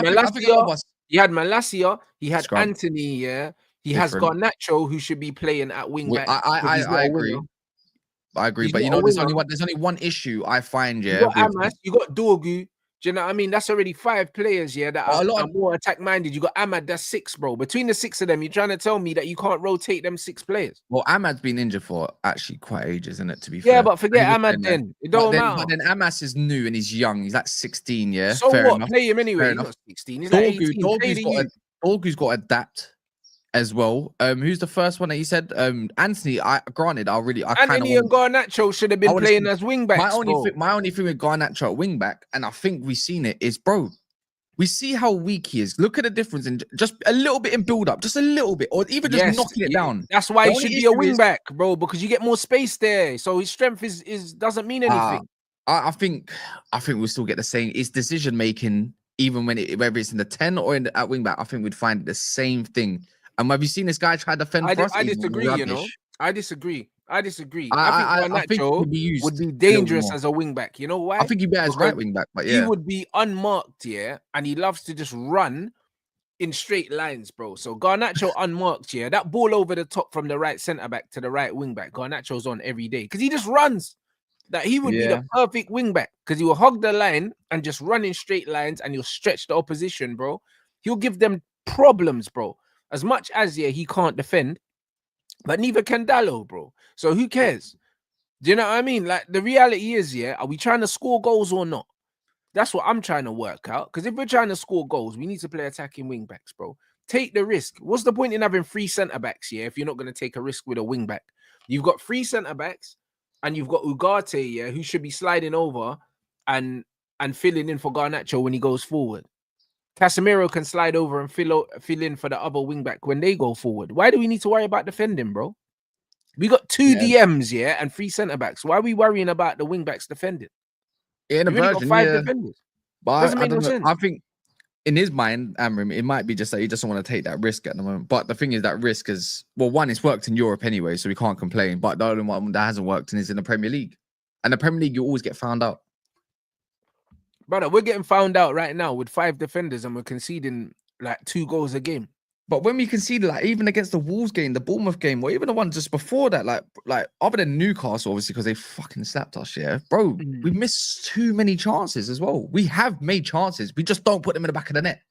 Malacia, he had Anthony, yeah. He has Garnacho, who should be playing at wing back. I agree. I agree, but you know, there's only one issue I find. Yeah, you got Amas, you got Dorgu. Do you know what I mean? That's already 5 players, yeah, that are more attack minded. You got Ahmad, that's 6, bro. Between the 6 of them, you're trying to tell me that you can't rotate them 6 players. Well, Ahmad's been injured for actually quite ages, isn't it? To be fair. Yeah, but forget Ahmad then. It don't matter. But then Amas is new and he's young. He's like 16, yeah. So fair what? Enough. Play him anyway. He's not 16. He's like 18. Dorgu's got to adapt as well. Who's the first one that you said? Anthony. Anthony and Garnacho should have been playing as wing backs. My only thing with Garnacho at wing back, and I think we've seen it, is, bro, we see how weak he is. Look at the difference in just a little bit in build up, just a little bit, or even just knocking it down. That's why he should be a wing back, bro, because you get more space there. So his strength is doesn't mean anything. I think we'll still get the same. It's decision making, even whether it's in the 10 or at wing back. I think we'd find the same thing. And have you seen this guy try to defend for us? I disagree, you know. I disagree. I think Garnacho would be dangerous as a wing back. You know why? I think he better as right wing back, but yeah. He would be unmarked, yeah, and he loves to just run in straight lines, bro. So Garnacho unmarked, yeah, that ball over the top from the right centre back to the right wing back, Garnacho's on every day because he just runs. That he would be the perfect wing back because he will hog the line and just run in straight lines, and he'll stretch the opposition, bro. He'll give them problems, bro. As much as he can't defend, but neither can Dallo, bro. So who cares? Do you know what I mean? Like the reality is, yeah, are we trying to score goals or not? That's what I'm trying to work out. Because if we're trying to score goals, we need to play attacking wing backs, bro. Take the risk. What's the point in having 3 centre backs, yeah, if you're not going to take a risk with a wing back? You've got 3 centre backs and you've got Ugarte, yeah, who should be sliding over and filling in for Garnacho when he goes forward. Casemiro can slide over and fill in for the other wing back when they go forward. Why do we need to worry about defending, bro? We got 2 DMs, yeah, and 3 centre backs. Why are we worrying about the wing backs defending? In a We've only got version, 5 yeah. defenders. But Doesn't I make no don't know. sense. I think in his mind, Amram, it might be just that he doesn't want to take that risk at the moment. But the thing is, that risk is, well, one, it's worked in Europe anyway, so we can't complain. But the only one that hasn't worked is in the Premier League. And the Premier League, you always get found out. Brother, we're getting found out right now with 5 defenders and we're conceding like 2 goals a game. But when we conceded, like even against the Wolves game, the Bournemouth game, or even the one just before that, like other than Newcastle, obviously, because they fucking slapped us, yeah, bro. We missed too many chances as well. We have made chances, we just don't put them in the back of the net.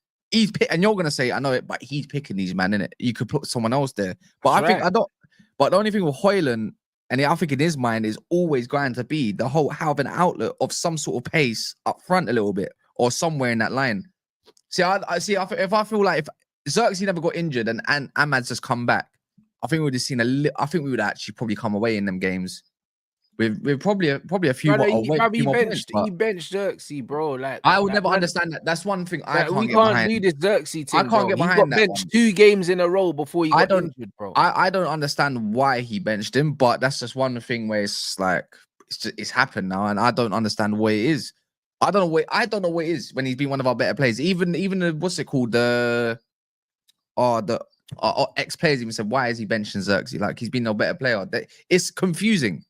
And you're gonna say, I know it, but he's picking these man in it. You could put someone else there, but That's I think right. I don't. But the only thing with Højlund, and I think in his mind is always going to be the whole have an outlet of some sort of pace up front a little bit or somewhere in that line. See, I see. If I feel like if Xerxes never got injured and Ahmad's just come back, I think we would have seen I think we would actually probably come away in them games with probably a few Brother, more, he benched Xerxes, bro. Like I would never understand that. That's one thing I can't we get can't behind. do this Xerxes thing, I can't bro. get He behind got that benched one. 2 games in a row before he got injured, bro. I don't understand why he benched him, but that's just one thing where it's like it's happened now, and I don't understand what it is. I don't know what it is when he's been one of our better players. Even the what's it called, the ex-players even said, why is he benching Xerxes? Like he's been no better player. It's confusing.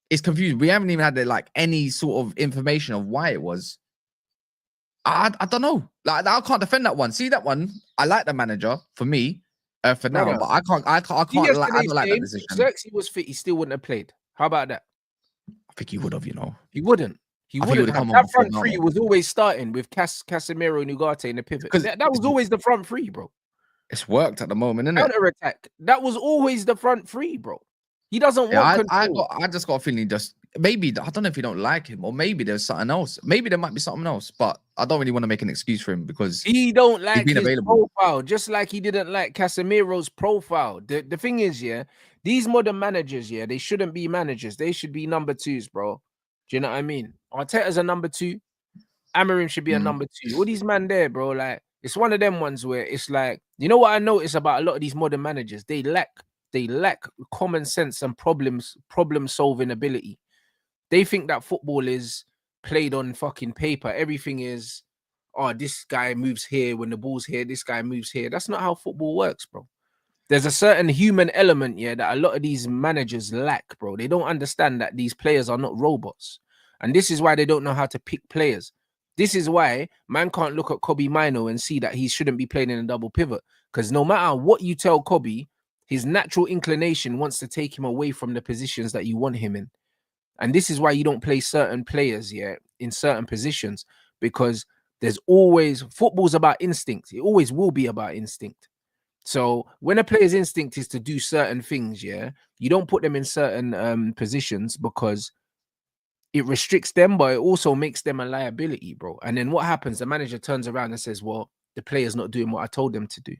It's confusing. We haven't even had like any sort of information of why it was. I don't know. Like I can't defend that one. See that one? I like the manager for me, for now, but I don't like that decision. Xerxes was fit, he still wouldn't have played. How about that? I think he would have, you know. He wouldn't. He wouldn't have. That front three was always starting with Casemiro and Ugarte in the pivot. That was always the front three, bro. It's worked at the moment, isn't it? Counter attack. That was always the front three, bro. He doesn't want control. I just got a feeling maybe, I don't know if you don't like him, or maybe there's something else. Maybe there might be something else, but I don't really want to make an excuse for him because he don't like his profile, just like he didn't like Casemiro's profile. The thing is, yeah, these modern managers, yeah, they shouldn't be managers. They should be number 2s, bro. Do you know what I mean? Arteta's a number 2. Amarim should be a number 2. All these man there, bro, like it's one of them ones where it's like, you know what I notice about a lot of these modern managers? They lack common sense and problem solving ability. They think that football is played on fucking paper. Everything is, oh, this guy moves here when the ball's here, this guy moves here. That's not how football works, bro. There's a certain human element, yeah, that a lot of these managers lack, bro. They don't understand that these players are not robots. And this is why they don't know how to pick players. This is why man can't look at Kobe Mino and see that he shouldn't be playing in a double pivot. Because no matter what you tell Kobe, his natural inclination wants to take him away from the positions that you want him in. And this is why you don't play certain players, yeah, in certain positions, because there's always, football's about instinct. It always will be about instinct. So when a player's instinct is to do certain things, yeah, you don't put them in certain positions because it restricts them, but it also makes them a liability, bro. And then what happens? The manager turns around and says, well, the player's not doing what I told them to do.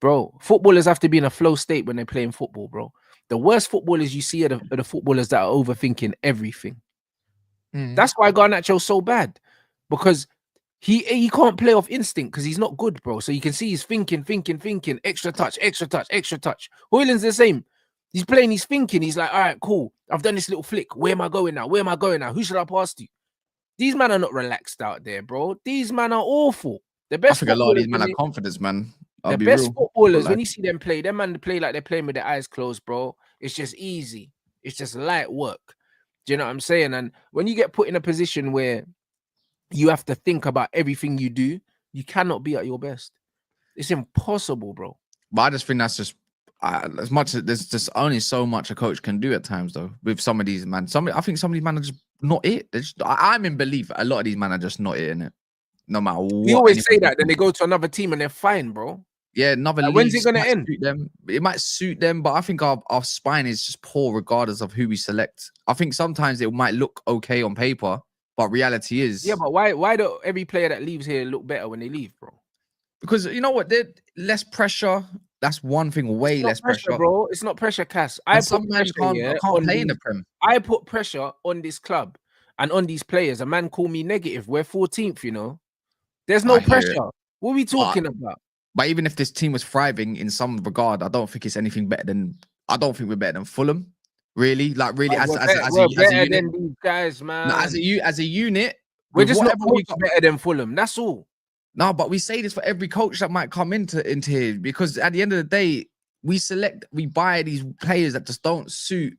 Bro, footballers have to be in a flow state when they're playing football, bro. The worst footballers you see are the footballers that are overthinking everything. That's why Garnacho's so bad, because he can't play off instinct because he's not good, bro. So you can see he's thinking, extra touch. Højlund's the same. He's playing, he's thinking. He's like, all right, cool. I've done this little flick. Where am I going now? Who should I pass to? These men are not relaxed out there, bro. These men are awful. The best. I think a lot of these men are confidence, man. The best footballers, when you see them play, them man play like they're playing with their eyes closed, bro. It's just easy. It's just light work. Do you know what I'm saying? And when you get put in a position where you have to think about everything you do, you cannot be at your best. It's impossible, bro. But I just think that's just as much as there's just only so much a coach can do at times, though. With some of these man, I think some of these men are just not it. I'm in belief a lot of these men are just not it, innit? No matter what. You always say that, then they go to another team and they're fine, bro. Yeah, another Like, when's it league gonna might end? suit them. It might suit them, but I think our spine is just poor regardless of who we select. I think sometimes it might look okay on paper, but reality Yeah, is but why do every player that leaves here look better when they leave, bro? because you know what, they're less pressure. That's one thing, way It's not less pressure, pressure. bro. It's not pressure, Cass. I And some put man pressure, yeah, can't on play in these. the Prem. I put pressure on this club and on these players. A man call me negative. We're 14th, you know. There's no I hear it. pressure. What are we talking about? But even if this team was thriving in some regard, I don't think it's anything better than. I don't think we're better than Fulham. Really, like really, Like, as we're a better unit. than these guys, No, man. as a unit, We're with just not whatever we coached got. better than Fulham. That's all. No, but we say this for every coach that might come into here because at the end of the day, we buy these players that just don't suit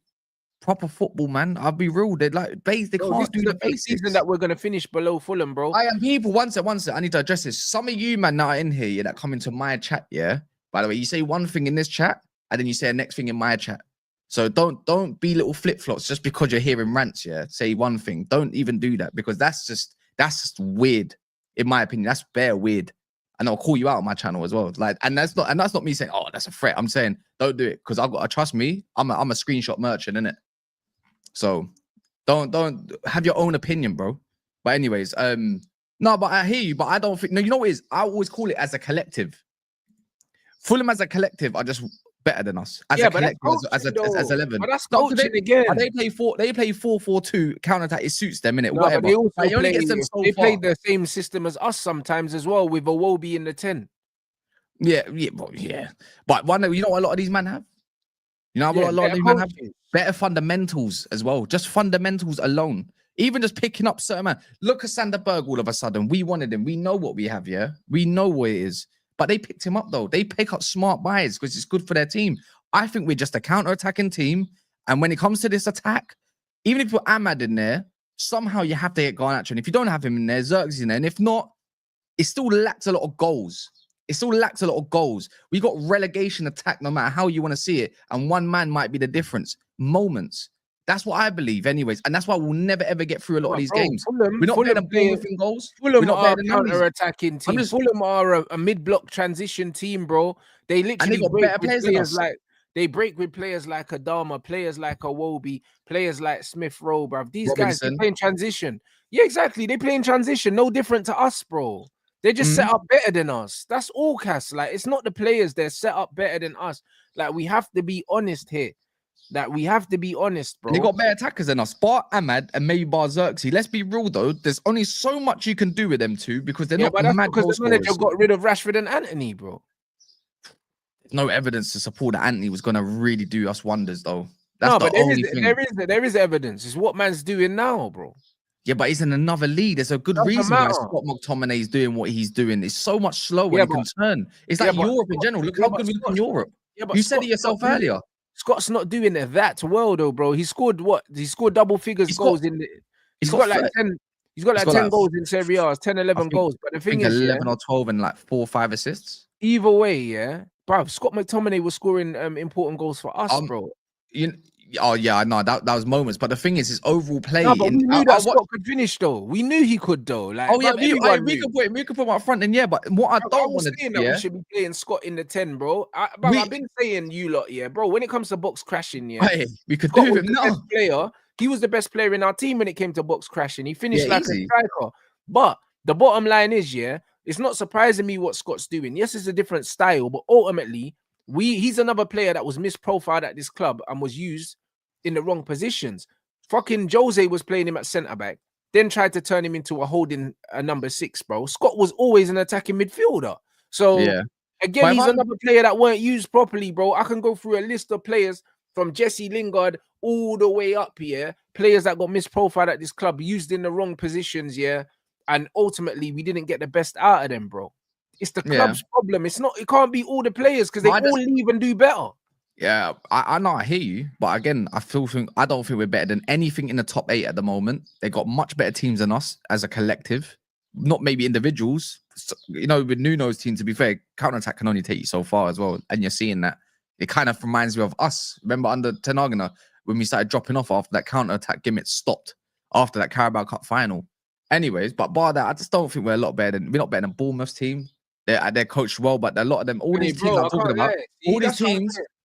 proper football, man. I'll be real. They're like they Bro, this can't is do the the first season basics. that we're gonna finish below Fulham, bro. I am people. One sec. I need to address this. Some of you, man, that are in here, yeah, that come into my chat, yeah. By the way, you say one thing in this chat, and then you say the next thing in my chat. So don't be little flip flops just because you're hearing rants, yeah. Say one thing. Don't even do that because that's just weird, in my opinion. That's bare weird. And I'll call you out on my channel as well. Like, and that's not me saying, oh, that's a threat. I'm saying don't do it because trust me, I'm a screenshot merchant, innit? So don't have your own opinion, bro. But anyways, no, but I hear you, but I don't think no, you know what it is? I always call it as a collective. Fulham as a collective are just better than us as Yeah, a but that's collective, coaching, as though. 11. But that's No, 'cause coaching again. they play 4-4-2 counter attack. It suits them, innit? No, but Whatever. they also But it only play. gets them so They play far. the same system as us sometimes as well, with a Wobie in the 10. Yeah. But you know what a lot of these men have? You know what Yeah, a lot of better these men have? coaches. Better fundamentals as well. Just fundamentals alone. Even just picking up certain man. Look at Sanderberg all of a sudden. We wanted him. We know what we have, yeah? We know what it is. But they picked him up, though. They pick up smart buys because it's good for their team. I think we're just a counter-attacking team. And when it comes to this attack, even if you put Ahmad in there, somehow you have to get Garnacho. And if you don't have him in there, Zirkzee in there. And if not, it still lacks a lot of goals. It still lacks a lot of goals. We got relegation attack no matter how you want to see it. And one man might be the difference. Moments. That's what I believe, anyways. And that's why we'll never, ever get through a lot of But these bro, games. We're not better than Bournemouth in goals. We're Fulham not are better a than none of these. counter-attacking team. Fulham are a mid-block transition team, bro. They And they literally got break better with players than players us. like Adama, players like Awobi, players like Smith Rowe, bruv. These guys, they Robinson. play in transition. Yeah, exactly. They play in transition. No different to us, bro. They're just set up better than us. That's all, Cass. Like, it's not the players. They're set up better than us. Like, we have to be honest here. We have to be honest, bro. And they got better attackers than us. Bar Ahmad and maybe Bar Zirkzee. Let's be real, though. There's only so much you can do with them two because they're not but that's mad because goal the manager scorers. got rid of Rashford and Anthony, bro. No evidence to support that Anthony was going to really do us wonders, though. That's No, the but only thing. there is evidence. It's what man's doing now, bro. Yeah, but he's in another league. There's a good Doesn't reason why matter. Scott McTominay is doing what he's doing. It's so much slower Yeah, and he can turn. It's yeah, like but Europe in Scott- general. Look yeah, how but good we look in Scott- Europe. Yeah, but You said Scott's it yourself not doing- earlier. Scott's not doing it that well, though, bro. He scored what? He scored double figures He's goals got- in the. he's He's got got like 30 10. He's got like 10 goals in Serie A, 10, 11 goals. But the I thing think is, 11 or 12 and like 4 or 5 assists. either way, yeah, bro. Scott McTominay was scoring important goals for us, bro. Oh yeah, I know that was moments, but the thing is, his overall play. No, but we knew that Scott could finish, though. We knew he could, though. Like, oh yeah, bruv, we could put him up front, and yeah, but what I don't want to saying do, that yeah, we should be playing Scott in the 10, bro. I've been saying you lot, yeah, bro. When it comes to box crashing, yeah, hey, we could Scott do was him the now. best player. He was the best player in our team when it came to box crashing. He finished like easy. a striker. But the bottom line is, yeah, it's not surprising me what Scott's doing. Yes, it's a different style, but ultimately, he's another player that was misprofiled at this club and was used in the wrong positions. Fucking Jose was playing him at centre back, then tried to turn him into a number 6, bro. Scott was always an attacking midfielder. So Yeah. again, he's another player that weren't used properly, bro. I can go through a list of players from Jesse Lingard all the way up here, players that got misprofiled at this club, used in the wrong positions, yeah. And ultimately, we didn't get the best out of them, bro. It's the club's problem. It's not. It can't be all the players because they all leave and do better. Yeah, I know, I hear you, but again, I don't think we're better than anything in the top 8 at the moment. They got much better teams than us as a collective, not maybe individuals. So, you know, with Nuno's team, to be fair, counter-attack can only take you so far as well, and you're seeing that. It kind of reminds me of us. Remember under Ten Hag when we started dropping off after that counter-attack gimmick stopped after that Carabao Cup final. Anyways, but bar that, I just don't think we're not better than Bournemouth's team. they're coached well, but a lot of them, all these teams I'm talking about,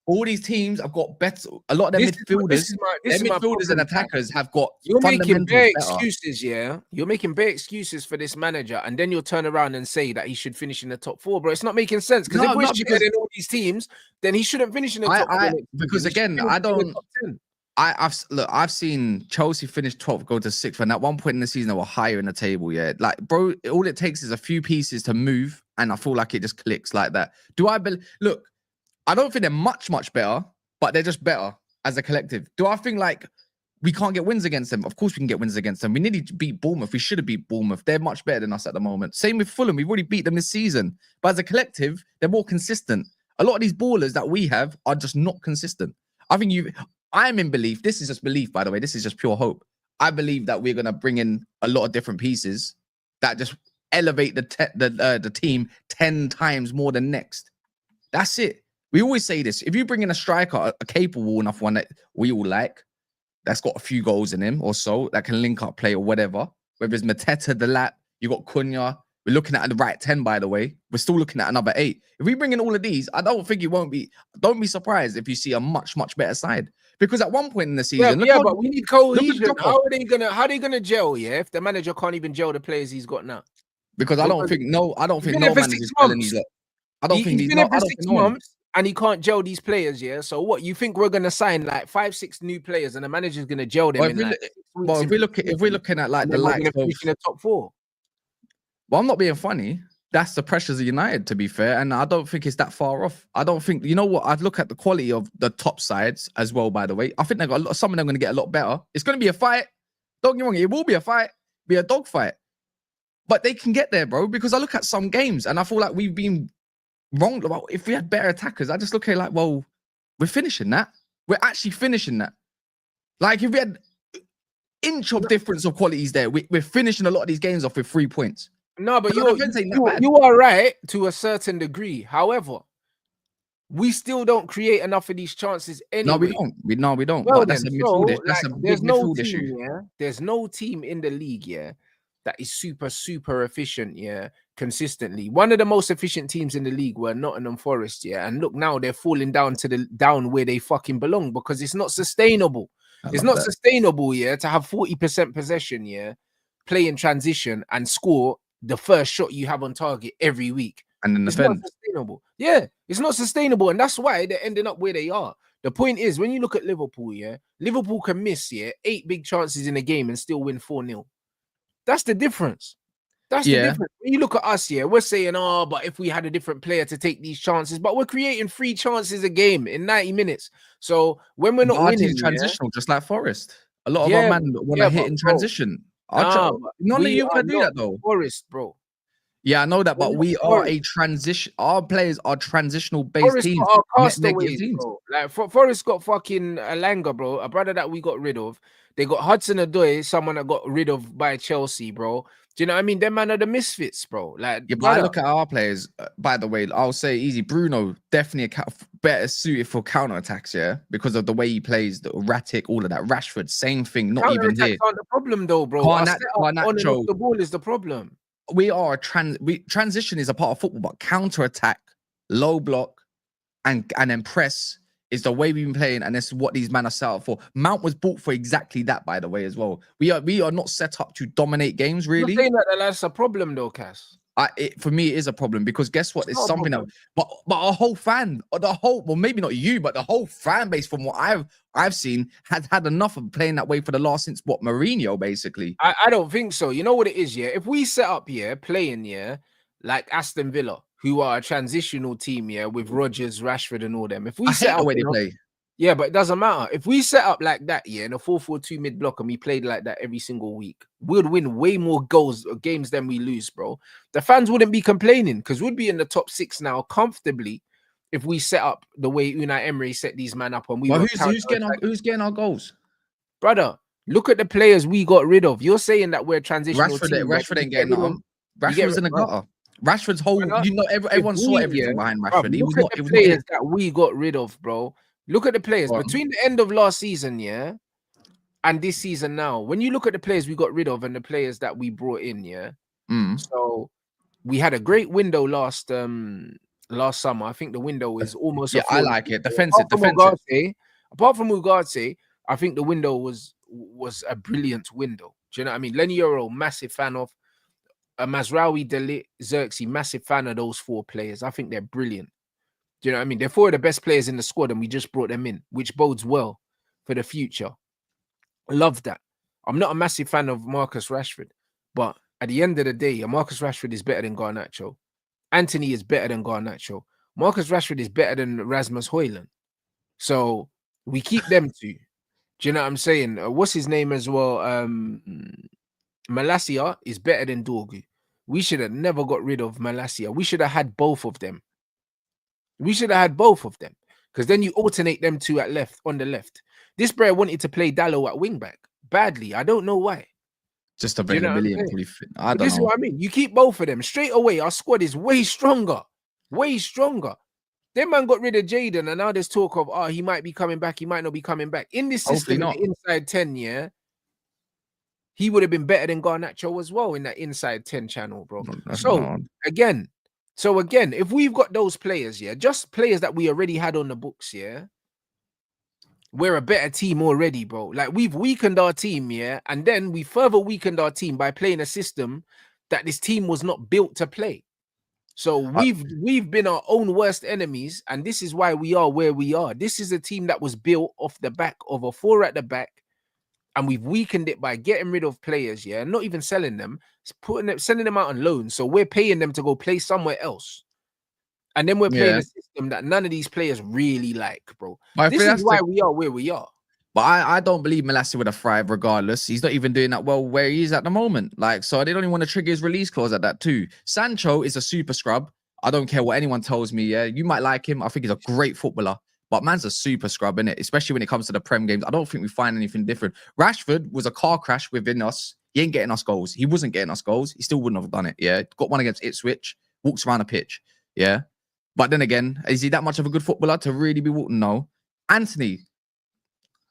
all these teams have got better. A lot of their midfielders, their midfielders and attackers have got fundamentals better. Excuses, yeah. You're making bare excuses for this manager, and then you'll turn around and say that he should finish in the top 4, bro. It's not making sense because if we're better than all these teams, then he shouldn't finish in the top 4. Because again, I've seen Chelsea finish 12th, go to 6th, and at one point in the season they were higher in the table. Yeah, like bro, all it takes is a few pieces to move, and I feel like it just clicks like that. Look, I don't think they're much better, but they're just better as a collective. Do I think like we can't get wins against them? Of course we can get wins against them. We nearly beat Bournemouth. We should have beat Bournemouth. They're much better than us at the moment. Same with Fulham. We've already beat them this season. But as a collective, they're more consistent. A lot of these ballers that we have are just not consistent. I'm in belief. This is just belief, by the way. This is just pure hope. I believe that we're going to bring in a lot of different pieces that just elevate the team 10 times more than next. That's it. We always say this. If you bring in a striker, a capable enough one that we all like, that's got a few goals in him or so, that can link up play or whatever, whether it's Mateta, Delat, you got Cunha. We're looking at the right 10, by the way. We're still looking at another 8. If we bring in all of these, I don't think don't be surprised if you see a much better side. Because at one point in the season, but we need cohesion. How are they gonna gel? Yeah, if the manager can't even gel the players he's got now. Because I don't think no manager's gelling these. I don't think he's been for 6 months. And he can't gel these players, yeah. So what you think we're gonna sign like 5-6 new players, and the manager's gonna gel them? If we're looking at like the likes of the top 4. Well, I'm not being funny. That's the pressures of United, to be fair, and I don't think it's that far off. I don't think, you know what? I'd look at the quality of the top sides as well. By the way, I think they got some of them going to get a lot better. It's going to be a fight. Don't get me wrong, it will be a fight, be a dog fight, but they can get there, bro. Because I look at some games and I feel like we've been wrong about if we had better attackers. I just look at it like, well, we're finishing that. We're actually finishing that. Like if we had inch of difference of qualities there, we're finishing a lot of these games off with 3 points. No, but you are right to a certain degree. However, we still don't create enough of these chances anyway. No, we don't. Well, but that's a midfield, that's a big midfield issue. Yeah? There's no team in the league, yeah, that is super efficient, yeah, consistently. One of the most efficient teams in the league were Nottingham Forest, yeah, and look now they're falling down where they fucking belong because it's not sustainable. It's not sustainable, yeah, to have 40% possession, yeah, play in transition and score the first shot you have on target every week. And then it's not sustainable. Yeah, it's not sustainable, and that's why they're ending up where they are. The point is, when you look at Liverpool, yeah, Liverpool can miss 8 big chances in a game and still win 4-0. That's the difference. That's the difference. When you look at us, yeah, we're saying, oh, but if we had a different player to take these chances, but we're creating 3 chances a game in 90 minutes. So when we're not winning, transitional, just like Forest, a lot of our men want to hit in transition. None of you want to do that though. Forest, bro. Yeah, I know that, but we are a transition. Our players are transitional based teams. Like Forest got fucking Alanga, bro, a brother that we got rid of. They got Hudson-Odoi, someone that got rid of by Chelsea, bro. Do you know what I mean? Them man are the misfits, bro. Like, yeah, but I look at our players. By the way, I'll say easy. Bruno definitely better suited for counter attacks, yeah, because of the way he plays, the erratic, all of that. Rashford, same thing. Not even here. Aren't the problem though, bro. The ball is the problem. We are transition is a part of football, but counter attack, low block, and then press is the way we've been playing, and this is what these men are set up for. Mount was bought for exactly that, by the way, as well. We are not set up to dominate games, really. You're saying that's a problem, though, Cass. For me, it is a problem because guess what? It's something that, but our whole well, maybe not you, but the whole fan base, from what I've seen, has had enough of playing that way for the last since Mourinho, basically. I don't think so. You know what it is, yeah. If we set up playing like Aston Villa, who are a transitional team, with Rodgers, Rashford, and all them. If we set up the way they play. Yeah, but it doesn't matter. If we set up like that, in a 4-4-2 mid block, and we played like that every single week, we'd win way more games than we lose, bro. The fans wouldn't be complaining because we'd be in the top 6 now comfortably if we set up the way Unai Emery set these men up. And who's getting our goals, brother? Look at the players we got rid of. You're saying that we're transitional. Rashford ain't getting on. Rashford's in the gutter. Rashford's whole, everyone saw everything behind Rashford. Look at the players that we got rid of, bro. Look at the players between the end of last season, and this season now. When you look at the players we got rid of and the players that we brought in, so we had a great window last summer. I think the window is almost a Yeah, I flawless like it. window. Defensive. Apart from Ugarte, I think the window was a brilliant window. Do you know what I mean? Lenny Euro, massive fan of. Mazraoui, Delit, Xerxes, massive fan of those 4 players. I think they're brilliant. Do you know what I mean? They're 4 of the best players in the squad, and we just brought them in, which bodes well for the future. I love that. I'm not a massive fan of Marcus Rashford, but at the end of the day, Marcus Rashford is better than Garnacho. Anthony is better than Garnacho. Marcus Rashford is better than Rasmus Højlund. So we keep them 2. Do you know what I'm saying? What's his name as well? Malacia is better than Dorgu. We should have never got rid of Malacia. We should have had both of them. Because then you alternate them 2 at left, on the left. This player wanted to play Dallo at wing back badly. I don't know why. Just availability and probably fit. I don't This is know. what I mean. You keep both of them straight away. Our squad is way stronger. Way stronger. Them man got rid of Jaden, and now there's talk of he might be coming back. He might not be coming back. In this system, in the inside 10, yeah, he would have been better than Garnacho as well in that inside 10 channel, bro. So again, if we've got those players, yeah, just players that we already had on the books, yeah, we're a better team already, bro. Like, we've weakened our team, yeah, and then we further weakened our team by playing a system that this team was not built to play. So we've been our own worst enemies, and this is why we are where we are. This is a team that was built off the back of a 4 at the back, and we've weakened it by getting rid of players, yeah, not even selling them, sending them out on loan. So we're paying them to go play somewhere else. And then we're playing a system that none of these players really like, bro. This is why we are where we are. But I don't believe Malacia would have thrived regardless. He's not even doing that well where he is at the moment. Like, so they don't even want to trigger his release clause at that too. Sancho is a super scrub. I don't care what anyone tells me. Yeah, you might like him. I think he's a great footballer. But man's a super scrub, innit? Especially when it comes to the Prem games. I don't think we find anything different. Rashford was a car crash within us. He ain't getting us goals. He wasn't getting us goals. He still wouldn't have done it. Yeah, got one against Ipswich. Walks around the pitch. Yeah. But then again, is he that much of a good footballer to really be walking? No. Anthony,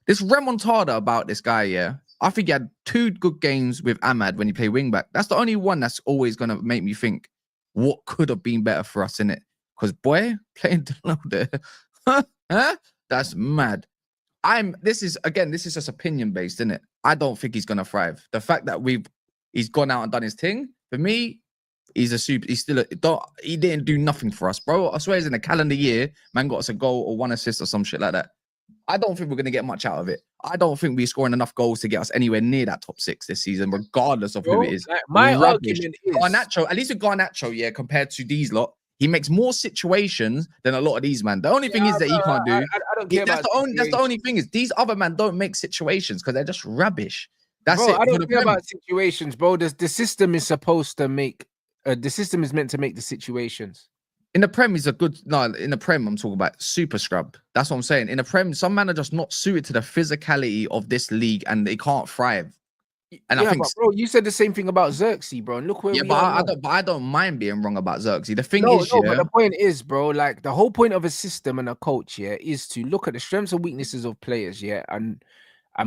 this remontada about this guy, yeah. I think he had 2 good games with Ahmad when he played wing back. That's the only one that's always going to make me think what could have been better for us in it. Because, boy, playing Delano there, that's mad. This is just opinion based, isn't it? I don't think he's going to thrive. The fact that he's gone out and done his thing, for me, he didn't do nothing for us, bro. I swear, in a calendar year, man got us a goal or 1 assist or some shit like that. I don't think we're going to get much out of it. I don't think we're scoring enough goals to get us anywhere near that top 6 this season, regardless of who it is. Like, my argument is Garnacho, at least with Garnacho, yeah, compared to these lot, he makes more situations than a lot of these man. The only thing is that he can't do. I don't care that's the only thing is these other men don't make situations because they're just rubbish. That's bro, it. I don't care about situations, bro. The system is supposed to make. The system is meant to make the situations. In the Prem, he's a good. No, in the Prem, I'm talking about super scrub. That's what I'm saying. In the Prem, some men are just not suited to the physicality of this league, and they can't thrive. And I think, but bro, you said the same thing about Xerxes, bro. And look where we are. But I don't mind being wrong about Xerxes. The thing is, but the point is, bro, like the whole point of a system and a coach, yeah, is to look at the strengths and weaknesses of players, yeah, and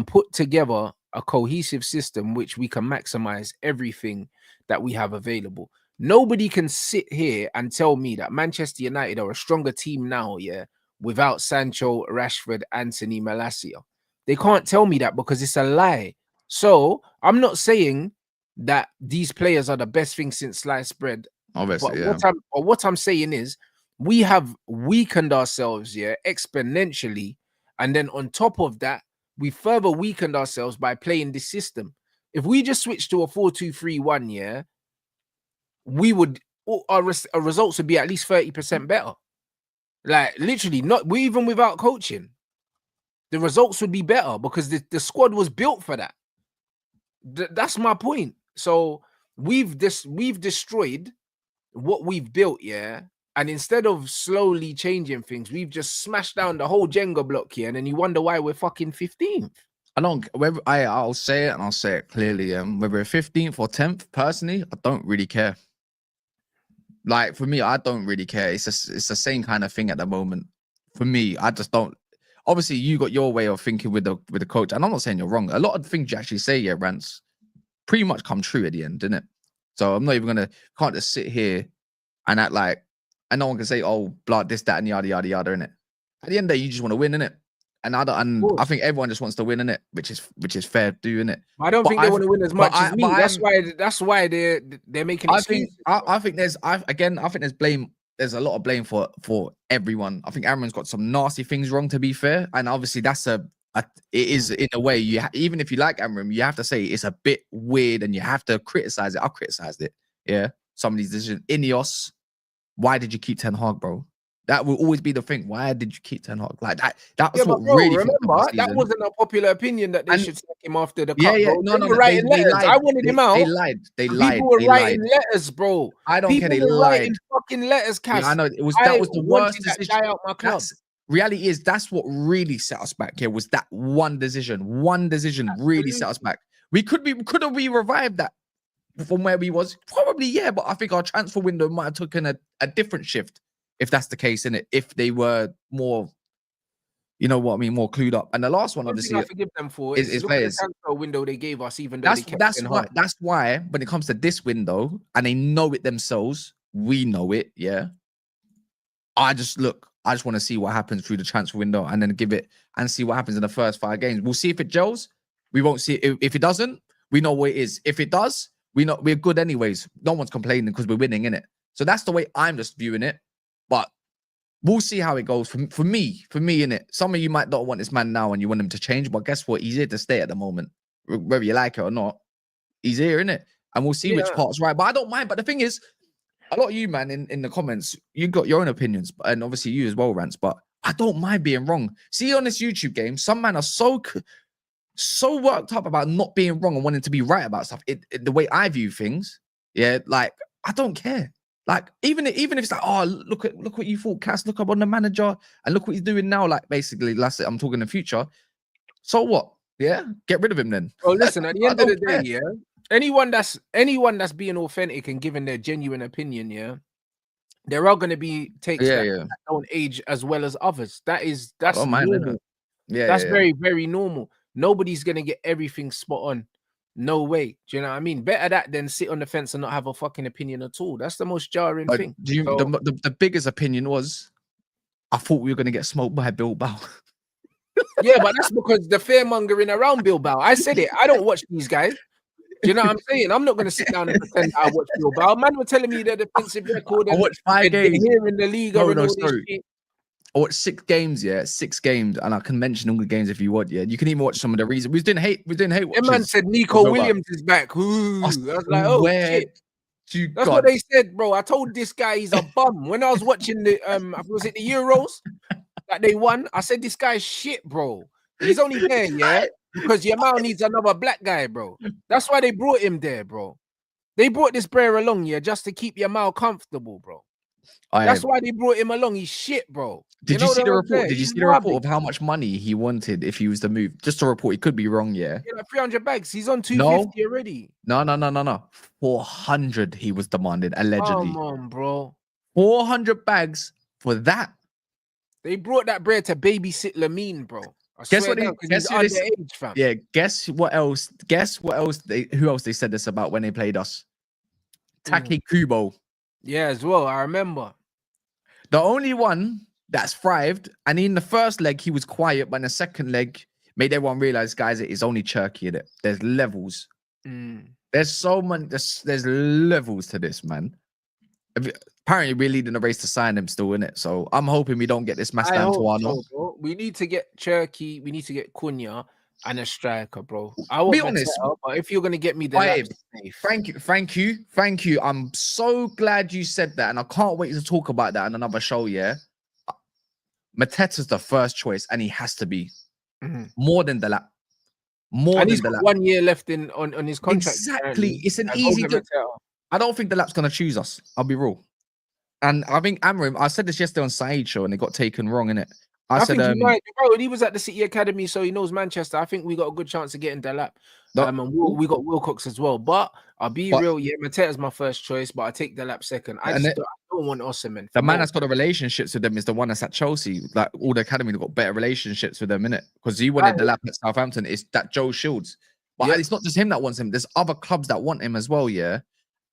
put together a cohesive system which we can maximize everything that we have available. Nobody can sit here and tell me that Manchester United are a stronger team now, yeah, without Sancho, Rashford, Anthony, Malacia. They can't tell me that because it's a lie. So I'm not saying that these players are the best thing since sliced bread. Obviously, but what I'm saying is we have weakened ourselves, yeah, exponentially. And then on top of that, we further weakened ourselves by playing this system. If we just switch to a 4-2-3-1, yeah, we would our results would be at least 30% better. Like literally, even without coaching, the results would be better because the squad was built for that. That's my point. So we've destroyed what we've built, yeah. And instead of slowly changing things, we've just smashed down the whole Jenga block here, and then you wonder why we're fucking 15th. I'll say it and I'll say it clearly. Whether we're 15th or 10th, personally, I don't really care. Like for me, I don't really care. It's the same kind of thing at the moment. For me, I just don't. Obviously, you got your way of thinking with the coach, and I'm not saying you're wrong. A lot of the things you actually say, yeah, Rants, pretty much come true at the end, didn't it? So I'm not even gonna can't just sit here and act like, and no one can say, oh, blah, this, that, and yada, yada, yada, innit? At the end of the day, you just want to win, innit? And I think everyone just wants to win, innit? Which is fair to do, innit? I don't think they want to win as much as me. That's why they're making excuses. I think there's blame. There's a lot of blame for everyone. I think Amron's got some nasty things wrong, to be fair. And obviously that's it is in a way, even if you like Amron, you have to say it's a bit weird and you have to criticize it. I've criticized it. Yeah. Some of these decisions. Ineos, why did you keep Ten Hag, bro? That will always be the thing. Why did you keep Ten Hag? Like that? That's what really. Remember, that wasn't a popular opinion that they should sack him after the cup. Yeah. Bro. No, they lied. I wanted him out. They lied. People were writing letters, bro. I don't care. They lied. Fucking letters, Cass. I know that was the worst decision. That guy out my club. Reality is that's what really set us back here. Was that one decision? One decision really set us back. Could have we revived that from where we was? Probably, yeah. But I think our transfer window might have taken a different shift. If that's the case, in it, if they were more, you know what I mean, more clued up. And the last one, obviously, I forgive them for is players. The transfer window they gave us, even though that's why when it comes to this window, and they know it themselves, we know it. Yeah, I just want to see what happens through the transfer window, and then give it and see what happens in the first 5 games. We'll see if it gels. We won't see it. If it doesn't, we know what it is. If it does, we're good anyways. No one's complaining because we're winning, innit? So that's the way I'm just viewing it. But we'll see how it goes. For me, innit? Some of you might not want this man now and you want him to change, but guess what? He's here to stay at the moment. Whether you like it or not, he's here, innit? And we'll see which part's right. But I don't mind. But the thing is, a lot of you, man, in the comments, you got your own opinions, and obviously you as well, Rants, but I don't mind being wrong. See, on this YouTube game, some men are so worked up about not being wrong and wanting to be right about stuff. The way I view things, yeah, like, I don't care. Like, even if it's like, oh, look what you thought, Cass, look up on the manager and look what he's doing now. Like, basically, that's it. I'm talking the future. So what? Yeah, get rid of him then. Oh, listen, at the end of the day, yeah, anyone that's being authentic and giving their genuine opinion, yeah, there are going to be takes that don't age as well as others. That's normal. That's very, very normal. Nobody's going to get everything spot on. No way. Do you know what I mean? Better that than sit on the fence and not have a fucking opinion at all. That's the most jarring thing. The biggest opinion was, I thought we were going to get smoked by BILBAO. Yeah, but that's because the fearmongering around BILBAO. I said it. I don't watch these guys. Do you know what I'm saying? I'm not going to sit down and pretend I watch BILBAO. Man were telling me their defensive record. I watched 5 games here in the league. I watched 6 games, 6 games, and I can mention all the games if you want. Yeah, you can even watch some of the reasons. We didn't hate. The man said Nico Williams is back. Ooh, I was like, oh shit. That's what they said, bro. I told this guy he's a bum when I was watching the was it the Euros that they won? I said this guy's shit, bro. He's only there, because Yamal needs another black guy, bro. That's why they brought him there, bro. They brought this player along, just to keep Yamal comfortable, bro. That's why they brought him along. He's shit, bro. Did you see the report? Did you see the report of how much money he wanted if he was to move? Just a report. He could be wrong, yeah. Like 300 bags. He's on 250 already. No. 400 he was demanded, allegedly. Come on, bro. 400 bags for that. They brought that bread to babysit Lamine, bro. Guess what else? Who else they said this about when they played us? Taki Kubo. Yeah, as well. I remember. The only one that's thrived, and in the first leg he was quiet, but in the second leg made everyone realize, guys, it is only Turkey in it. There's levels. There's so many. There's levels to this, man. Apparently, we're leading the race to sign him still in it. So I'm hoping we don't get this match down to Arnold. We need to get Turkey. We need to get Cunha and a striker, bro. I will be honest, but if you're gonna get me the thank you. I'm so glad you said that, and I can't wait to talk about that in another show. Yeah, Mateta's the first choice, and he has to be more than the lap. And he's got 1 year left on his contract. Exactly, it's an easy. I don't think the lap's gonna choose us. I'll be real. And I think Amram, I said this yesterday on Saeed show, and it got taken wrong, innit? I said, think he might, bro. He was at the City Academy, so he knows Manchester. I think we got a good chance of getting Delap. And we got Wilcox as well. But I'll be real, Mateta's my first choice, but I take Delap second. I don't want Osimhen. The man that's got the relationships with them is the one that's at Chelsea. Like all the academy, they've got better relationships with them, innit? Because he wanted Delap at Southampton. It's that Joe Shields. But it's not just him that wants him. There's other clubs that want him as well, yeah.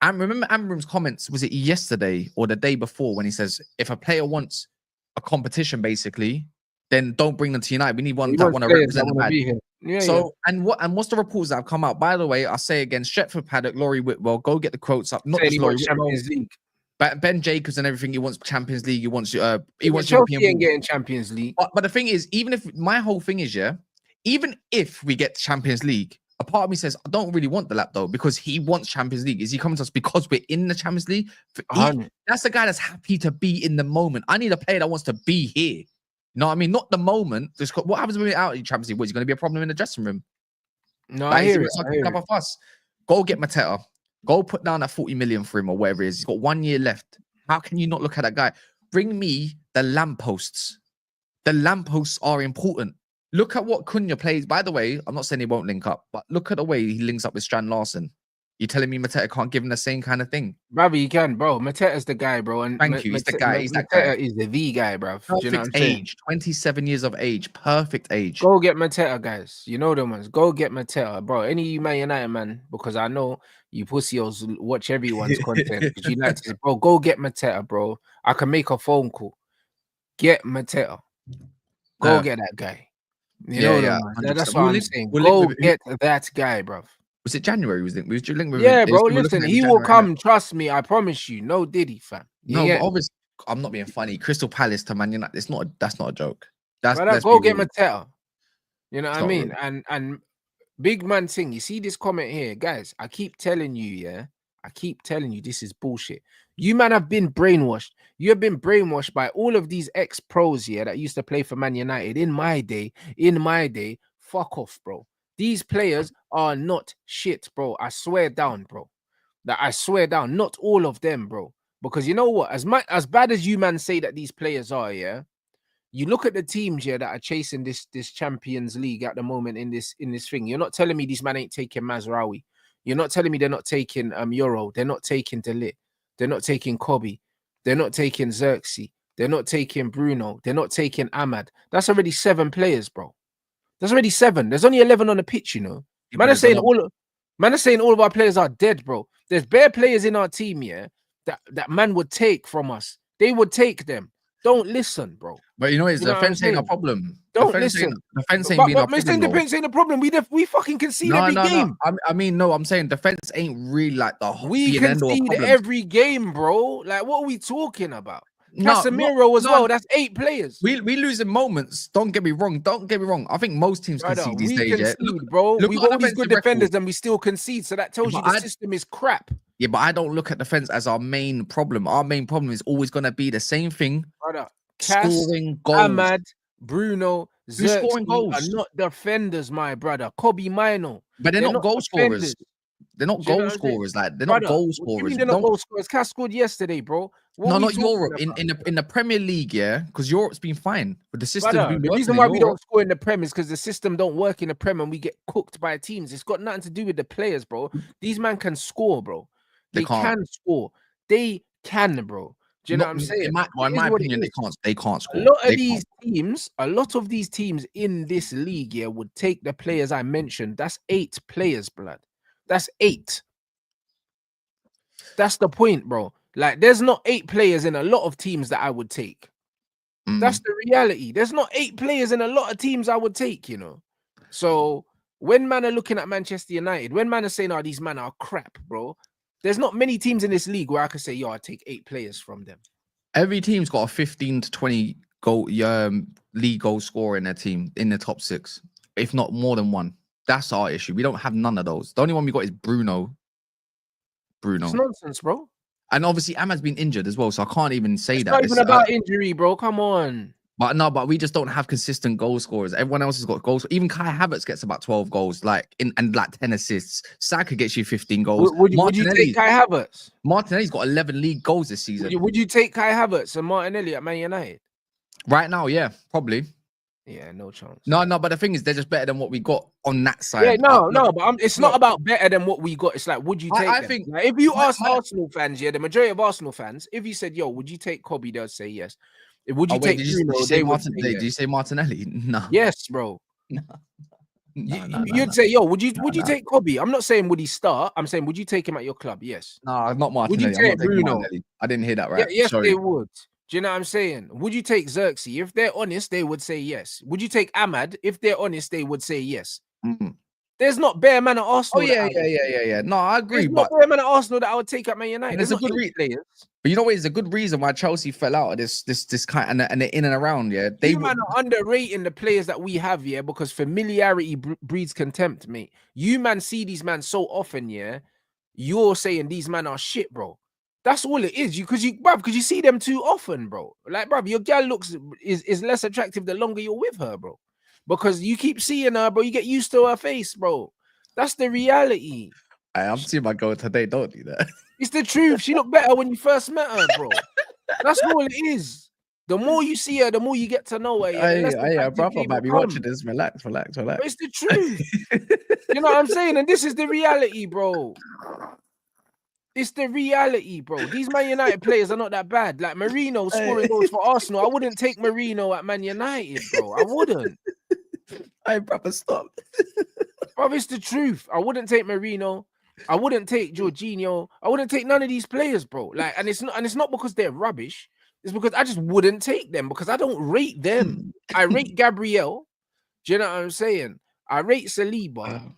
I remember Amram's comments, was it yesterday or the day before, when he says, if a player wants a competition, basically, then don't bring them to United. We need one He that wants want to players that represent the want to badge. be here. Yeah, So, what's the reports that have come out? By the way, I say again, Stretford Paddock, Laurie Whitwell, go get the quotes up. Not saying he just Laurie wants Whitwell, Champions League. but Ben Jacobs and everything. He wants Champions League. He wants Yeah, European. Chelsea ain't getting Champions League. But the thing is, even if my whole thing is, yeah, even if we get Champions League, a part of me says I don't really want the lap though, because he wants Champions League. Is he coming to us because we're in the Champions League? That's the guy that's happy to be in the moment. I need a player that wants to be here. You know what I mean? Not the moment. What happens when we're out in Champions League? What, is going to be a problem in the dressing room? No, I hear it. Go get Mateta. Go put down that 40 million for him or whatever it is. He's got 1 year left. How can you not look at that guy? Bring me the lampposts. The lampposts are important. Look at what Cunha plays. By the way, I'm not saying he won't link up, but look at the way he links up with Strand Larson. You're telling me Mateta can't give him the same kind of thing? Brother, he can, bro. Mateta's the guy, bro. And thank you. He's the guy. He's that guy. Mateta is the guy, bro. Perfect Do you know what I'm age. 27 years of age. Perfect age. Go get Mateta, guys. You know them ones. Go get Mateta, bro. Any of you Man United, man, because I know you pussies watch everyone's content. Because you like to, bro, go get Mateta, bro. I can make a phone call. Get Mateta. Go get that guy. You know them ones. That's what I'm saying. Go get that guy, bro. Was it January? Was it linked with? Yeah, bro. Listen, he will come. Trust me. I promise you. No Diddy, fam. No, but obviously, I'm not being funny. Crystal Palace to Man United. That's not a joke. That's go get Mateta. You know what I mean? And big man thing. You see this comment here, guys. I keep telling you, yeah. I keep telling you, this is bullshit. You man have been brainwashed. You have been brainwashed by all of these ex-pros here that used to play for Man United. In my day, fuck off, bro. These players are not shit, bro. I swear down, bro. That I swear down, not all of them, bro. Because you know what? As bad as you man say that these players are, yeah. You look at the teams here that are chasing this Champions League at the moment in this thing. You're not telling me these man ain't taking Mazraoui. You're not telling me they're not taking Euro. They're not taking De Ligt. They're not taking Kobe. They're not taking Xerxes. They're not taking Bruno. They're not taking Ahmad. That's already 7 players, bro. There's already 7. There's only 11 on the pitch, you know. Yeah, man are saying all of our players are dead, bro. There's bare players in our team, yeah, that man would take from us. They would take them. Don't listen, bro. But you know, the defense ain't a problem. Don't listen. Defense ain't been a problem. Defense ain't a problem. We fucking concede every game. No. I'm saying defense ain't really like the whole. We concede every game, bro. Like, what are we talking about? Casemiro as well. That's 8 players. We losing moments. Don't get me wrong. I think most teams concede these days. Concede, bro. We got these good defenders and we still concede. So that tells you the system is crap. Yeah, but I don't look at defense as our main problem. Our main problem is always going to be the same thing. Brother, scoring goals. Ahmad, Bruno, Xerxes scoring goals are not defenders, my brother. Kobe Mino. But they're not goal scorers. They're not goal scorers. Like, they're not goal scorers. They're not goal scorers. Cass scored yesterday, bro. No, not Europe. In the Premier League, yeah, because Europe's been fine, but the system. The reason why we don't score in the Prem is because the system don't work in the Prem and we get cooked by teams. It's got nothing to do with the players, bro. These men can score, bro. They can score. They can, bro. Do you know what I'm saying? In my opinion, they can't score. A lot of these teams in this league, yeah, would take the players I mentioned. That's 8 players, blood. That's 8. That's the point, bro. Like, there's not 8 players in a lot of teams that I would take. That's the reality. There's not 8 players in a lot of teams I would take, you know. So when man are looking at Manchester United, when man are saying, "Oh, these men are crap," bro, there's not many teams in this league where I could say, "Yo, I take 8 players from them." Every team's got a 15 to 20 goal league goal scorer in their team in the top 6, if not more than one. That's our issue. We don't have none of those. The only one we got is Bruno. It's nonsense, bro. And obviously, Ahmad's been injured as well, so I can't even say that. It's not even about injury, bro. Come on. But we just don't have consistent goal scorers. Everyone else has got goals. Even Kai Havertz gets about 12 goals, and 10 assists. Saka gets you 15 goals. Would you take Kai Havertz? Martinelli's got 11 league goals this season. Would you take Kai Havertz and Martinelli at Man United? Right now, yeah, probably. Yeah, no chance. No, but the thing is, they're just better than what we got on that side. Yeah, but it's not about better than what we got. It's like, would you take? I think if you ask Arsenal fans, yeah, the majority of Arsenal fans, if you said, "Yo, would you take Kobe?" They'll say yes. Would you take Bruno? Did you say Martinelli? No. Yes, bro. No. You'd say, yo, would you take Kobe? I'm not saying would he start. I'm saying would you take him at your club? Yes. No, not Would you Martinelli. I'm take not taking Bruno? Martinelli. I didn't hear that Yeah, right. yes, Sorry. they would. Do you know what I'm saying? Would you take Xerxes? If they're honest, they would say yes. Would you take Ahmad? If they're honest, they would say yes. There's not bare man at Oh Arsenal. yeah. No, I agree. There's not bare man at Arsenal that I would take at Man United. There's There's a not good players. But you know what? It's a good reason why Chelsea fell out of this kind and they're in and around. Yeah, You man are underrating the players that we have, yeah, because familiarity breeds contempt, mate. You man see these man so often, yeah. You're saying these man are shit, bro. That's all it is. Because you see them too often, bro. Like, bruv, your girl is less attractive the longer you're with her, bro. Because you keep seeing her, bro. You get used to her face, bro. That's the reality. I'm seeing my girl today. Don't do that. It's the truth. She looked better when you first met her, bro. That's all it is. The more you see her, the more you get to know her. Yeah, brother might be watching this. Relax. But it's the truth. You know what I'm saying? And this is the reality, bro. It's the reality, bro. These Man United players are not that bad. Like Marino scoring goals for Arsenal. I wouldn't take Marino at Man United, bro. I wouldn't. Hey, brother, stop. Bro, it's the truth. I wouldn't take Marino. I wouldn't take Jorginho. I wouldn't take none of these players, bro. Like, and it's not because they're rubbish. It's because I just wouldn't take them because I don't rate them. I rate Gabriel. Do you know what I'm saying? I rate Saliba.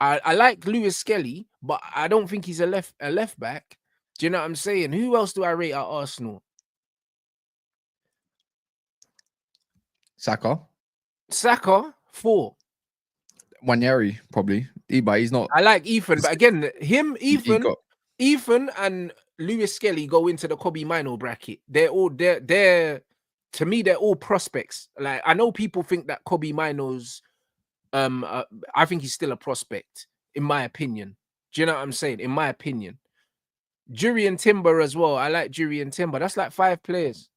I like Lewis Skelly, but I don't think he's a left back. Do you know what I'm saying? Who else do I rate at Arsenal? Saka, 4. Wanyeri, probably. But he's not. I like Ethan, but again, Ethan and Lewis Skelly go into the Kobe Mino bracket. They're to me, they're all prospects. Like, I know people think that Kobe Mino's I think he's still a prospect, in my opinion. Do you know what I'm saying? In my opinion. Jury and Timber as well. I like Jury and Timber. That's like 5 players.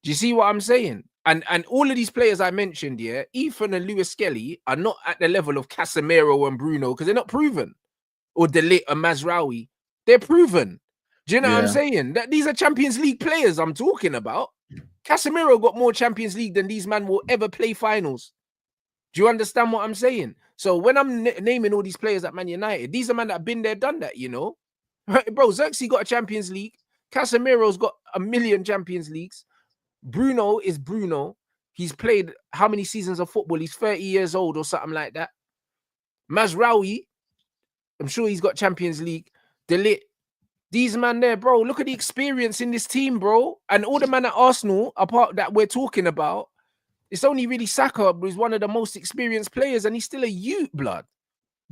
Do you see what I'm saying? And all of these players I mentioned, yeah, Ethan and Lewis Skelly are not at the level of Casemiro and Bruno because they're not proven. Or De Ligt and Mazraoui. They're proven. Do you know what I'm saying? That these are Champions League players I'm talking about. Casemiro got more Champions League than these men will ever play finals. Do you understand what I'm saying? So when I'm naming all these players at Man United, these are men that have been there, done that, you know? Bro, Xerxes got a Champions League. Casemiro's got a million Champions Leagues. Bruno is Bruno. He's played how many seasons of football? He's 30 years old or something like that. Mazraoui, I'm sure he's got Champions League. De Ligt. These man there, bro, look at the experience in this team, bro. And all the men at Arsenal, apart that we're talking about, it's only really Saka who's one of the most experienced players, and he's still a youth, blood.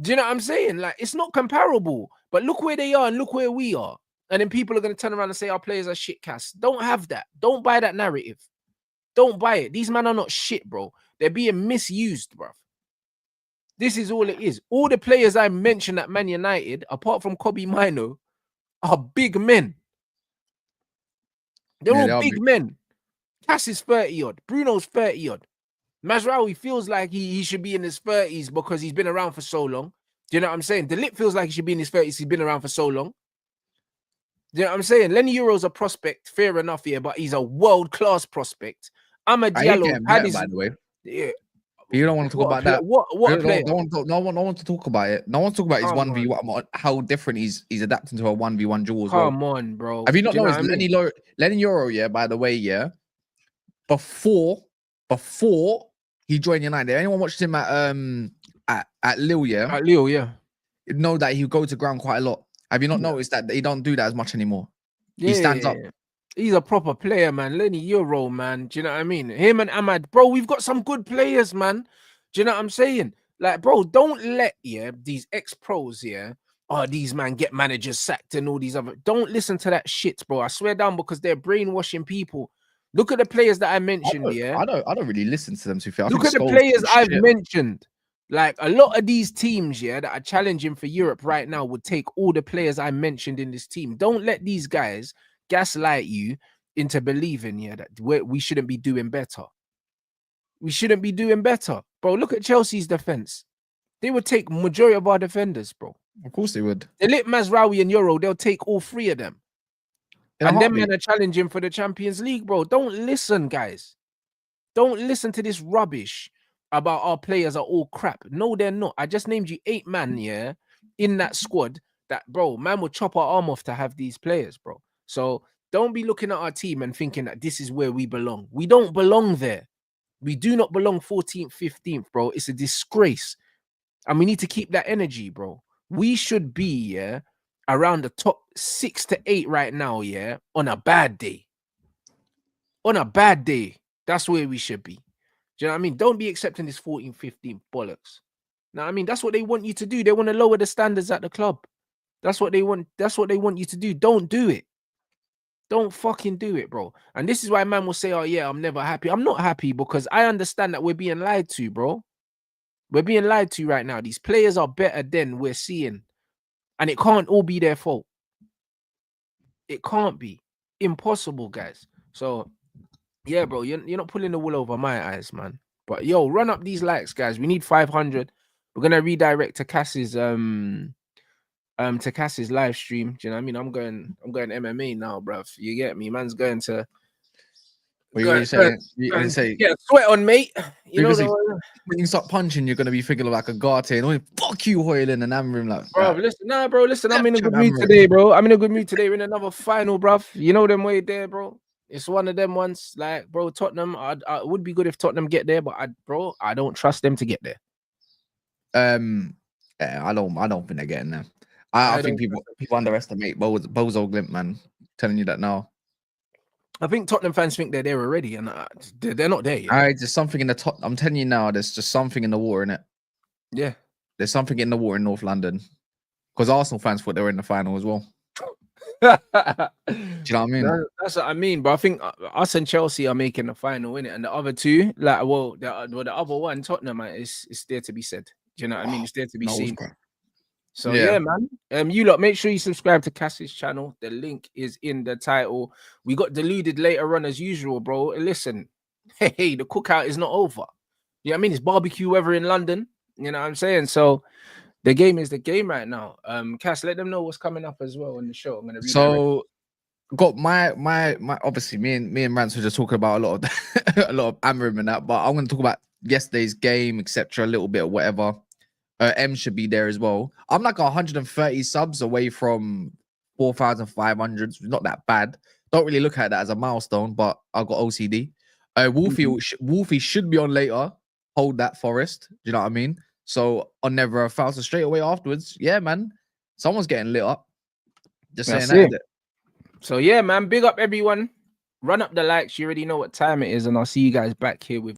Do you know what I'm saying? Like, it's not comparable. But look where they are and look where we are. And then people are going to turn around and say our players are shit cast. Don't have that. Don't buy that narrative. Don't buy it. These men are not shit, bro. They're being misused, bro. This is all it is. All the players I mentioned at Man United, apart from Kobe Mino, are big men. They're all big men. Cass is 30-odd. Bruno's 30-odd. Mazraoui feels like he should be in his 30s because he's been around for so long. Do you know what I'm saying? De Ligt feels like he should be in his 30s. He's been around for so long. Do you know what I'm saying? Lenny Euro's a prospect, fair enough here, but he's a world-class prospect. Amad Diallo had his... by the way. Yeah. You don't want to talk about that. What player? No one to talk about it. No one to talk about his 1v1, how different he's adapting to a 1v1 duel as well. Come on, bro. Have you not noticed Lenny Euro, yeah, by the way, yeah, before he joined United, anyone watched him at Lille, yeah? At Lille, yeah. You know that he would go to ground quite a lot. Have you not noticed that he don't do that as much anymore? Yeah, he stands up. He's a proper player, man. Lenny Euro, man. Do you know what I mean? Him and Ahmad, bro, we've got some good players, man. Do you know what I'm saying? Like, bro, don't let, these ex-pros, these man get managers sacked and all these other... Don't listen to that shit, bro. I swear down, because they're brainwashing people. Look at the players that I mentioned, I don't really listen to them, to be fair. Look at the players I've mentioned. Like, a lot of these teams, that are challenging for Europe right now would take all the players I mentioned in this team. Don't let these guys gaslight you into believing, that we shouldn't be doing better. We shouldn't be doing better. Bro, look at Chelsea's defense. They would take majority of our defenders, bro. Of course they would. De Ligt, Mazraoui and Euro, they'll take all 3 of them. And them men are challenging for the Champions League, bro. Don't listen, guys. Don't listen to this rubbish. about our players are all crap. No, they're not. I just named you 8 man, yeah, in that squad that, bro, man will chop our arm off to have these players, bro. So don't be looking at our team and thinking that this is where we belong. We don't belong there. We do not belong 14th, 15th, bro. It's a disgrace. And we need to keep that energy, bro. We should be, yeah, around the top 6 to 8 right now, yeah, on a bad day. On a bad day, that's where we should be. Do you know what I mean? Don't be accepting this 14, 15 bollocks. Now, I mean, that's what they want you to do. They want to lower the standards at the club. That's what they want. That's what they want you to do. Don't do it. Don't fucking do it, bro. And this is why man will say, oh, yeah, I'm never happy. I'm not happy because I understand that we're being lied to, bro. We're being lied to right now. These players are better than we're seeing. And it can't all be their fault. It can't be. Impossible, guys. So, yeah, bro, you're not pulling the wool over my eyes, man. But yo, run up these likes, guys. We need 500. We're gonna redirect to Cass's live stream. Do you know what I mean? I'm going MMA now, bruv. You get me? Man's going to what are you saying? You're gonna say get a sweat on, mate. You know when you start punching, you're gonna be thinking like a Garte and oh, fuck you, Hoyland and Amrim, like bro. Listen, I'm in a good mood today, bro. I'm in a good mood today. We're in another final, bruv. You know them way there, bro. It's one of them ones, like, bro, Tottenham. I would be good if Tottenham get there, but I don't trust them to get there. Yeah, I don't think they're getting there. I think people underestimate Bozo Glint, man. I'm telling you that now. I think Tottenham fans think they're there already, and they're not there yet. There's something in the top. I'm telling you now, there's just something in the water in it. Yeah, there's something in the water in North London because Arsenal fans thought they were in the final as well. Do you know what I mean? That's what I mean, but I think us and Chelsea are making the final, innit? And the other two, like, the other one, Tottenham, is there to be said. Do you know what I mean? It's there to be seen. So yeah, man. You lot, make sure you subscribe to Cass's channel. The link is in the title. We got deluded later on as usual, bro. Listen, hey, the cookout is not over. You know what I mean? It's barbecue weather in London. You know what I'm saying? So the game is the game right now. Cass, let them know what's coming up as well on the show. I'm gonna read. So got my obviously me and Rants were just talking about a lot of Amrim and that, but I'm gonna talk about yesterday's game, etc. A little bit of whatever. M should be there as well. I'm like 130 subs away from 4,500. It's not that bad. Don't really look at that as a milestone, but I've got OCD. Wolfie should be on later. Hold that, Forest. Do you know what I mean? So on Never a Foul. So straight away afterwards, yeah, man. Someone's getting lit up. Just saying that. So yeah, man. Big up everyone. Run up the likes. You already know what time it is, and I'll see you guys back here with